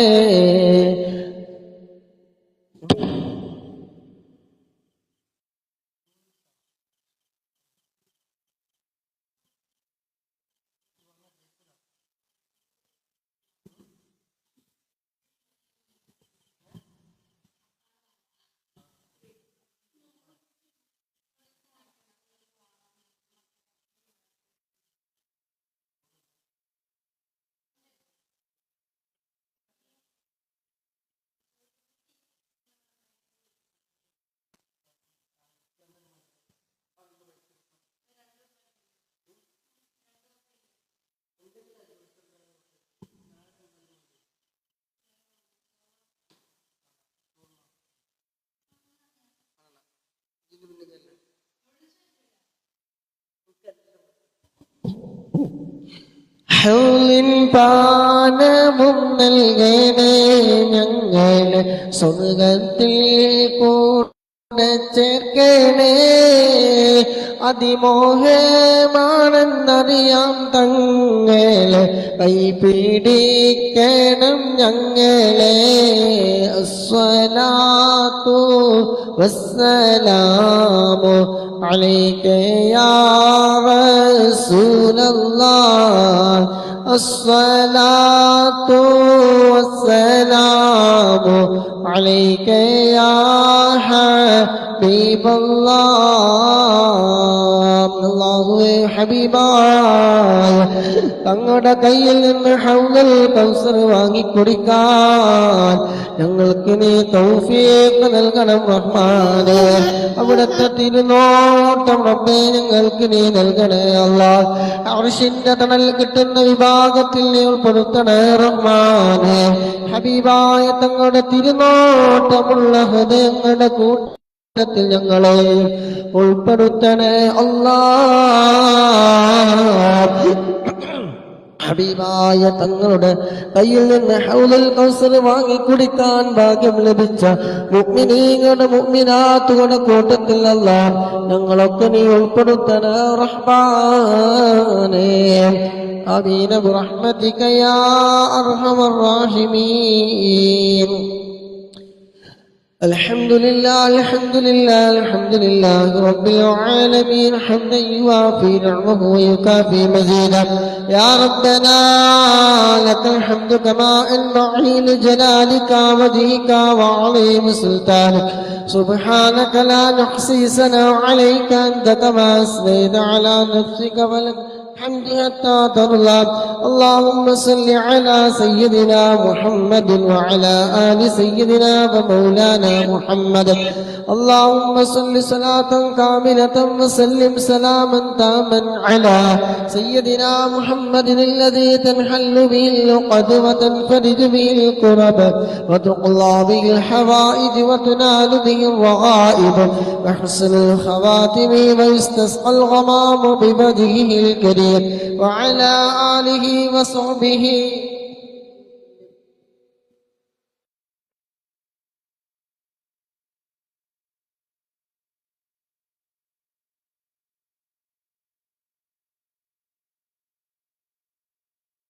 ഹൗലിൻ പാനവും നൽകണേ ഞങ്ങളെ സ്വർഗത്തിൽ ചേർക്കണേ അതിമോഹമാണെന്നറിയാം തങ്ങളെ കൈപിടിക്കണം ഞങ്ങളെ അസ്സലാത്തു വസ്സലാമു അലൈക യാ റസൂലല്ലാഹ് അസ്സലാത്തു വസ്സലാമു അലൈക യാ ഹബീബല്ലാഹ്. അല്ലാഹുവേ ഹബീബായ തങ്ങളുടെ കയ്യിൽ നിന്ന് ഹൗദൽ കൗസർ വാങ്ങിക്കുടിക്കാൻ ഞങ്ങൾക്ക് നീ തൗഫീഖ് നൽകണം റഹ്മാനേ. അവിടുത്തെ തിരുനോട്ടം റബ്ബേ ഞങ്ങൾക്ക് നീ നൽകണേ അല്ലാഹ്. അർശിന്റെ തണൽ കിട്ടുന്ന വിഭാഗത്തിൽ നീ ഉൾപ്പെടുത്തണേ റഹ്മാനേ. ഹബീബായ തങ്ങളുടെ തിരുനോട്ടമുള്ള ഹൃദയങ്ങളുടെ കൂട്ടത്തിൽ ഞങ്ങളെ ഉൾപ്പെടുത്തണേ അല്ലാഹ്. ഹബീബായ തങ്ങളുടെ കയ്യിൽ നിന്ന് ഹൗലുൽ കൗസർ വാങ്ങിക്കുടിക്കാൻ ഭാഗ്യം ലഭിച്ച മുഅ്മിനീങ്ങളുടെ മുഅ്മിനാത്തുകളുടെ കൂട്ടത്തിൽ അല്ലാഹ് ഞങ്ങളൊക്കെ നീ ഉൾപ്പെടുത്തണേ റഹ്മാനേ. ആമീൻ ബിറഹ്മതിക യാ അർഹമർ റഹീമീൻ. الحمد لله الحمد لله الحمد لله رب العالمين حمدا يوافي نعمه ويكافي مزيدا. يا ربنا لك الحمد كما ينبغي لجلالك وجهك وعظيم سلطانك. سبحانك لا نحصي ثناء عليك أنت كما أثنيت على نفسك ولك الحمد حتى ترضى. اللهم صل على سيدنا محمد وعلى آل سيدنا ومولانا محمد. اللهم صل صلاة كاملة وسلم سلاما تاما على سيدنا محمد الذي تنحل به العقد وتنفرج به الكرب وتقضى به الحوائج وتنال به الرغائب وحسن الخواتم ويستسقى الغمام بوجهه الكريم وعلى آله وصحبه.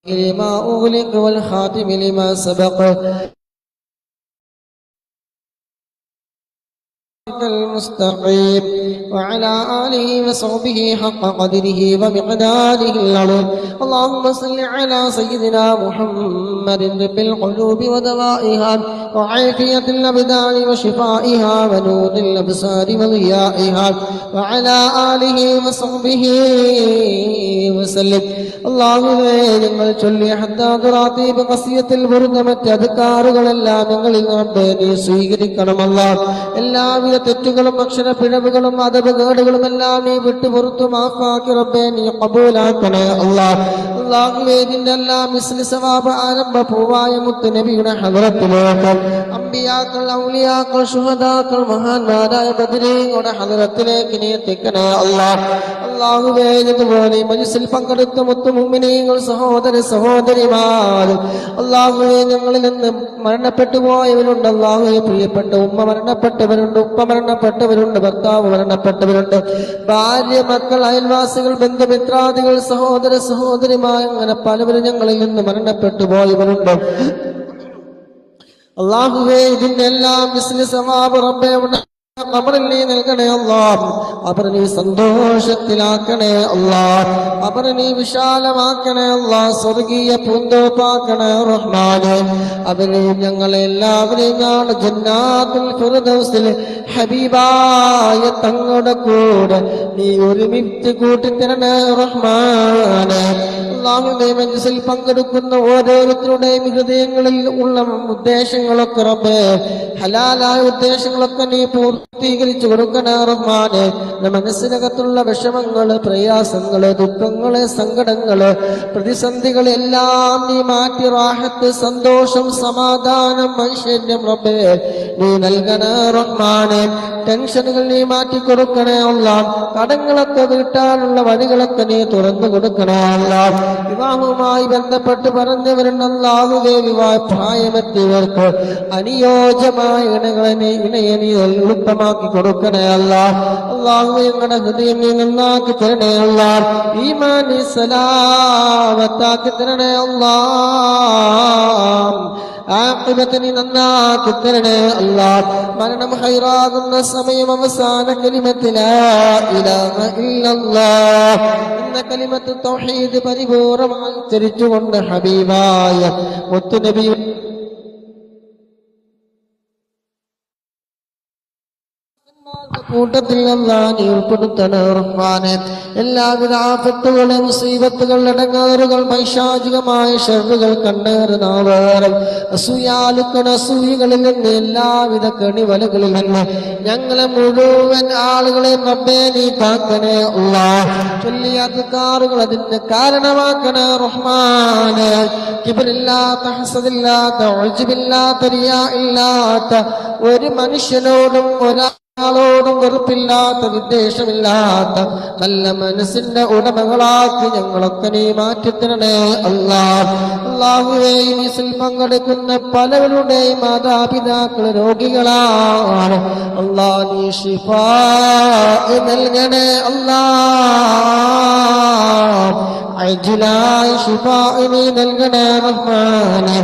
لما أغلق والخاتم لما سبق المستقيم وعلى آله وصحبه حق قدره ومقداره العظيم. اللهم صل على سيدنا محمد طب القلوب ودوائها وعافية الأبدان وشفائها ونور الأبصار وضيائها وعلى آله وصحبه وسلم. അല്ലാഹുവേ ഞങ്ങൾ ചൊല്ലിയ ഹദ്ദാദ് റാത്തീബ് ഖസിയത്തുൽ ബുർദ മറ്റ് അദ്കാറുകളെല്ലാം ഞങ്ങളിൽ റബ്ബേ നീ സ്വീകരിക്കണമല്ലാഹ്. എല്ലാവിധ തെറ്റുകളും അക്ഷരപ്പിഴവുകളും അദബുകേടുകളും എല്ലാം നീ വിട്ടുപുറത്തു മാഫാക്കി റബ്ബേ നീ ഖബൂലാക്കണേ അല്ലാഹ്. അല്ലാഹുവേ ഇതിന്റെ എല്ലാം മിസ്ലി സവാബ് ആരംഭ പൂവായ മുത്ത് നബിയുടെ ഹദ്റത്തിലേക്ക് അമ്പിയാക്കൾ ഔലിയാക്കൾ ശുഹദാക്കൾ മഹാന്മാരായ ബദരീങ്ങളുടെ ഹദ്റത്തിലേക്ക് നീ എത്തിക്കണേ അല്ലാഹ്. അല്ലാഹുവേ ഇതുപോലെ മജ്ലിസിൽ പങ്കെടുത്ത മുത്ത് മുഅ്മിനീങ്ങൾ സഹോദര സഹോദരിമാർ അല്ലാഹുവേ ഞങ്ങളിൽ നിന്ന് മരണപ്പെട്ടു പോയവരുണ്ട്. അല്ലാഹുവേ പ്രിയപ്പെട്ട ഉമ്മ മരണപ്പെട്ടവരുണ്ട്, ഉപ്പ മരണപ്പെട്ടവരുണ്ട്, ഭർത്താവ് മരണപ്പെട്ടവരുണ്ട്, ഭാര്യ മക്കൾ അയൽവാസികൾ ബന്ധുമിത്രാദികൾ സഹോദര സഹോദരിമാർ അങ്ങനെ പലവരും ഞങ്ങളിൽ നിന്ന് മരണപ്പെട്ടു പോയവരുണ്ട്. അല്ലാഹുവേ ഇതിന്റെ എല്ലാം മിസ്ലി സവാബ് റബ്ബേ ഖബറിൽ നീ നൽകണേ അല്ലാഹ്. ഖബർ നീ സന്തോഷത്തിലാക്കണേ അല്ലാഹ്. ഖബർ നീ വിശാലമാക്കണേ അല്ലാഹ്. സ്വർഗീയ പൂന്തോപ്പാക്കണേ റഹ്മാനേ. അവരെയും ഞങ്ങളെ എല്ലാവരെയും നാളെ ജന്നാത്തുൽ ഫിർദൗസിൽ ഹബീബായ തങ്ങളുടെ കൂടെ നീ ഒരുമിച്ച് കൂട്ടിത്തരണേ റഹ്മാനേ. അല്ലാഹുവേ മജ്ലിസിൽ പങ്കെടുക്കുന്ന ഓരോരുത്തരുടെയും ഹൃദയങ്ങളിൽ ഉള്ള ഉദ്ദേശങ്ങളൊക്കെ റബ്ബേ ഹലാലായ ഉദ്ദേശങ്ങളൊക്കെ നീ പൂർത്തീകരിച്ചു കൊടുക്കണേ റഹ്മാനേ. മനസ്സിനകത്തുള്ള വിഷമങ്ങള്, പ്രയാസങ്ങള്, ദുഃഖങ്ങള്, സങ്കടങ്ങള്, പ്രതിസന്ധികള് എല്ലാം നീ മാറ്റി റാഹത്ത്, സന്തോഷം, സമാധാനം, ഐശ്വര്യം റബ്ബേ നീ നൽകണേ റഹ്മാനേ. ടെൻഷനുകൾ നീ മാറ്റി കൊടുക്കണേ അല്ലാഹ്. കടങ്ങളൊക്കെ വീട്ടാനുള്ള വഴികളൊക്കെ നീ തുറന്നു കൊടുക്കണേ അല്ലാഹ്. വിവാഹവുമായി ബന്ധപ്പെട്ട് പറഞ്ഞവരുണ്ട് അല്ലാഹുവേ, വിവാഹ പ്രായമെത്തിയവർക്ക് അനുയോജ്യമായ ഇണയെ നീ എളുപ്പമാക്കി കൊടുക്കണേ അല്ലാഹ്. അല്ലാഹുവേ, ഞങ്ങളുടെ ഹൃദയം നീ നന്നാക്കി തരണേ അല്ലാഹ്. ഈമാനി സലാമത്താക്കി തരണേ അല്ലാഹ്. ആഖിബത്തിനെ നന്നാക്കി തരണേ അല്ലാഹ്. മരണം ഹൈറാകുന്ന സമയം അവസാന കലിമത്ത് ലാ ഇലാഹ ഇല്ലല്ലാഹ് എന്ന കലിമത്ത് തൗഹീദ് പരിപൂർണമായി ഉച്ചരിച്ചുകൊണ്ട് ഹബീബായ മുത്തുനബി കൂട്ടത്തിൽ നീ ഉൾപ്പെടുത്തണേ റഹ്മാനെ. എല്ലാവിധ ആപത്തുകളെ, മുസീബത്തുകൾ, ഇടങ്ങേറുകൾ, പൈശാചികമായ ഷർറുകൾ, കണ്ണേറ്, നാവേറും, അസൂയാലുക്കൾ, അസൂയകളിൽ നിന്ന്, എല്ലാവിധ കണിവലകളിൽ നിന്ന് ഞങ്ങളെ മുഴുവൻ ആളുകളെയും റബ്ബേ നീ കാക്കണേ അല്ലാഹ്. ചൊല്ലിയ അദ്കാറുകൾ അതിന് കാരണമാക്കണേ റഹ്മാനെ. കിബ്റില്ലാത്ത, ഹസദില്ലാത്ത, ഉജ്ബില്ലാത്ത, റിയാ ഇല്ലാത്ത ഒരു മനുഷ്യനോടും ോടും വെറുപ്പില്ലാത്ത, വിദ്വേഷമില്ലാത്ത നല്ല മനസ്സിന്റെ ഉടമകളാക്കി ഞങ്ങളൊക്കെ നീ മാറ്റിത്തരണേ അല്ലാഹ്. അല്ലാഹുവേ, ഈ മിസിൽ പങ്കെടുക്കുന്ന പലവരുടെയും മാതാപിതാക്കൾ രോഗികളാണ് അല്ലാഹ്. നീ ശിഫാ നൽകണേ അല്ലാഹ്. അജ്ലായ ശിഫാ നീ നൽകണേ റഹ്മാനെ.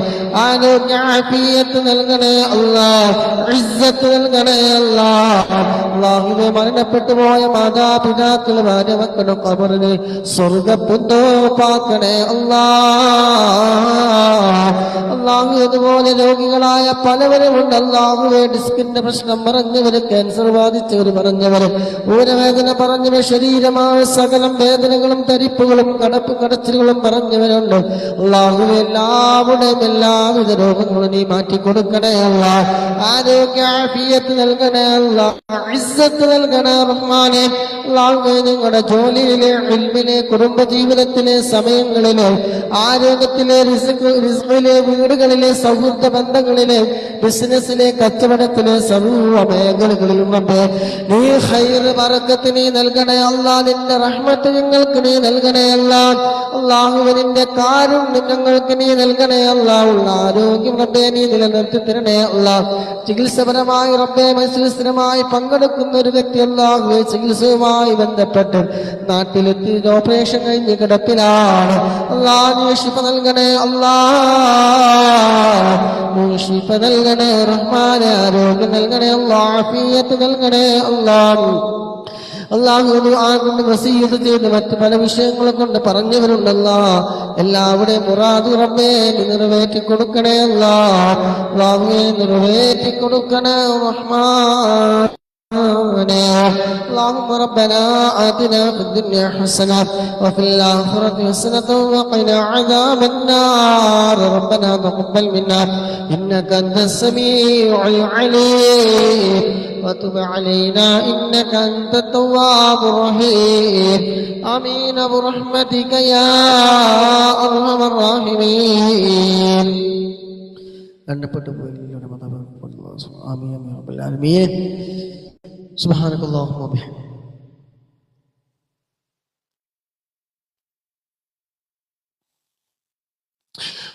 ആരോഗ്യ ആഫിയത്ത് നൽകണേ അല്ലാഹ്. ഇസ്സത്ത് നൽകണേ അല്ലാഹ്. അല്ലാഹുവേ, മരണപ്പെട്ടു പോയ മാതാപിതാക്കൾ, ഭാര്യ, മക്കളും ഖബറിനെ സ്വർഗ്ഗപ്പൂന്തോപ്പാക്കണേ അല്ലാഹ്. അല്ലാഹു, അതുപോലെ രോഗികളായ പലവരുമുണ്ട് അല്ലാഹുവേ. ഡിസ്കിന്റെ പ്രശ്നം പറഞ്ഞവര്, ക്യാൻസർ ബാധിച്ചവർ പറഞ്ഞവര്, ഊരവേദന പറഞ്ഞവർ, ശരീരമായ സകലം വേദനകളും തരിപ്പുകളും കടച്ചിലുകളും പറഞ്ഞവരുണ്ട് അല്ലാഹുവേ. എല്ലാവരുടെയും എല്ലാവിധ രോഗങ്ങളും നീ മാറ്റിക്കൊടുക്കണേ അല്ലാഹ്. ആരോഗ്യ ആഫിയത്ത് നൽകണേ അല്ലാഹ്. ഇസ്സത്ത് നൽകണേ റഹ്മാനെ. അല്ലാഹുവേ, ഞങ്ങളുടെ ജോലിയിലെ, ഇൽമിലെ, കുടുംബജീവിതത്തിലെ, സമയങ്ങളിലെ, ആരോഗ്യത്തിലെ, റിസ്ഖിലെ, വീടുകളിലെ, സൗഹൃദ ബന്ധങ്ങളിലെ, ബിസിനസ്സിലെ, കച്ചവടത്തിലെ, സർവ്വ മേഖലകളിലും നീ ഖൈർ ബറക്കത്ത് നീ നൽകണേ അല്ലാഹ്. നിന്റെ റഹ്മത്ത് ഞങ്ങൾക്ക് നീ നൽകണേ അല്ലാഹ്. അല്ലാഹുവേ, നിന്റെ കാരുണ്യം ഞങ്ങൾക്ക് നീ നൽകണേ അല്ലാഹ്. ഉള്ള ആരോഗ്യം റബ്ബേ നീ നിലനിർത്തി തരണേ അല്ലാഹ്. ചികിത്സപരമായി റബ്ബേ മത്സരമായി പങ്കെടുക്കുന്ന ഒരു വ്യക്തി അല്ലാഹുവേ, ചികിത്സയുമായി ബന്ധപ്പെട്ട് നാട്ടിലെത്തി ഓപ്പറേഷൻ കഴിഞ്ഞ് കിടപ്പിലാണ് അല്ലാഹ്. നീ ശിഫ നൽകണേ അല്ലാഹ്. നീ ശിഫ നൽകണേ റഹ്മാനെ. ആരോഗ്യം നൽകണേ അല്ലാഹ്. ആഫിയത്ത് നൽകണേ അല്ലാഹ്. അല്ലാഹു കൊണ്ട് വസീയത്ത് ചെയ്ത് മറ്റ് പല വിഷയങ്ങളെ കൊണ്ട് പറഞ്ഞവരുണ്ടല്ലോ. എല്ലാവരുടെയും മുറാദ് റബ്ബേ നീ നിറവേറ്റി കൊടുക്കണേ അല്ലാഹ്. അല്ലാഹുവേ, നിറവേറ്റി കൊടുക്കണേ റഹ്മാൻ. اللهم ربنا آتنا في الدنيا حسنة وفي الآخرة حسنة وقنا عذاب النار. ربنا تقبل منا إنك أنت السميع العليم وتب علينا إنك أنت التواب الرحيم. آمين برحمتك يا أرحم الراحمين. آمين يا رب العالمين. سبحانك اللهم وبحمدك.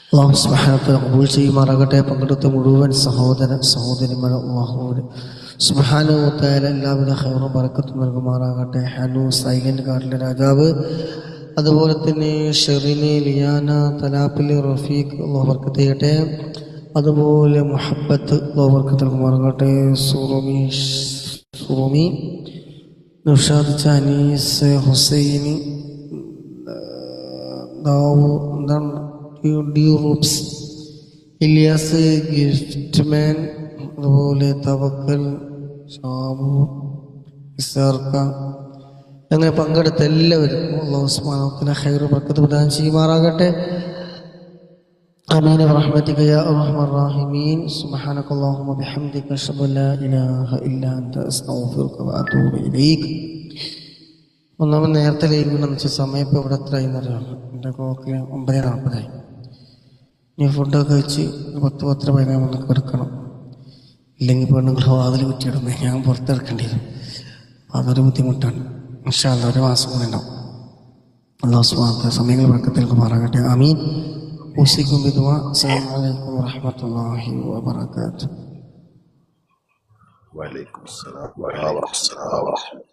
അല്ലാഹു സുബ്ഹാനഹു വ തആല ഖബൂൽ ചെയ്യുമാറാകട്ടെ. പങ്കെടുത്ത മുഴുവൻ സഹോദരന്മാർ അല്ലാഹു സുബ്ഹാനഹു വ തആല എല്ലാവിധ ഖൈറും ബറക്കത്തും നൽകുമാറാകട്ടെ. ഹനു സൈലന്റ് കാർഡിലെ രാജാവ്, അതുപോലെ തന്നെ ഷെറിന്, ലിയാന, തലാപ്പിലെ റഫീഖ് അല്ലാഹു ബർക്കത്ത് ചെയ്യട്ടെ. അതുപോലെ മുഹബ്ബത്ത് അല്ലാഹു ബർക്കത്ത് നൽകുമാറാകട്ടെ. സുറുമി, നൗഷാദ്, ചാനീസ്, ഹുസൈനി, റൂപ്സ്, ഇലിയാസ്, ഗിഫ്റ്റ് മാൻ, അതുപോലെ തവക്കൽ, ഷാബു, ഇസാർക്ക, അങ്ങനെ പങ്കെടുത്ത എല്ലാവർക്കും അല്ലാഹു സുബ്ഹാനഹു വ തആല ഖൈർ ബർക്കത്ത് പ്രദാനം ചെയ്യുമാറാകട്ടെ. آمين برحمتك يا أرحم الراحمين. سبحانك اللهم وبحمدك أشهد أن لا إله إلا أنت أستغفرك وأتوب إليك. ഒന്നാമത് നേരത്തെ ലൈവ് നമിച്ച സമയം ഇപ്പോൾ ഇവിടെ എത്രയായി എന്നറിയാം. എൻ്റെ ക്ലോക്ക് 9:40. ഇനി ഫുഡൊക്കെ കഴിച്ച് 10-10:15 വന്ന് കിടക്കണം. ഇല്ലെങ്കിൽ പെണ്ണുങ്ങൾ വാതിൽ കുറ്റിയിടുന്നത് ഞാൻ പുറത്തിറക്കേണ്ടി വരും. അതൊരു ബുദ്ധിമുട്ടാണ്. ഇൻഷാ അല്ലാഹ് ഒരു മാസം കൂടെ ഉണ്ടാവും. അല്ലാഹു സുബ്ഹാനഹു വ തആല സമയങ്ങൾ ബർക്കത്തിൽ നൽകുമാറാകട്ടെ. ആമീൻ. ഉസിക്കും ബിദുആ. അസ്സലാമു അലൈക്കും വറഹ്മത്തുള്ളാഹി വബറകാതുഹു. വഅലൈക്കും അസ്സലാം വറഹ്മത്തുള്ളാഹി വബറകാതുഹു.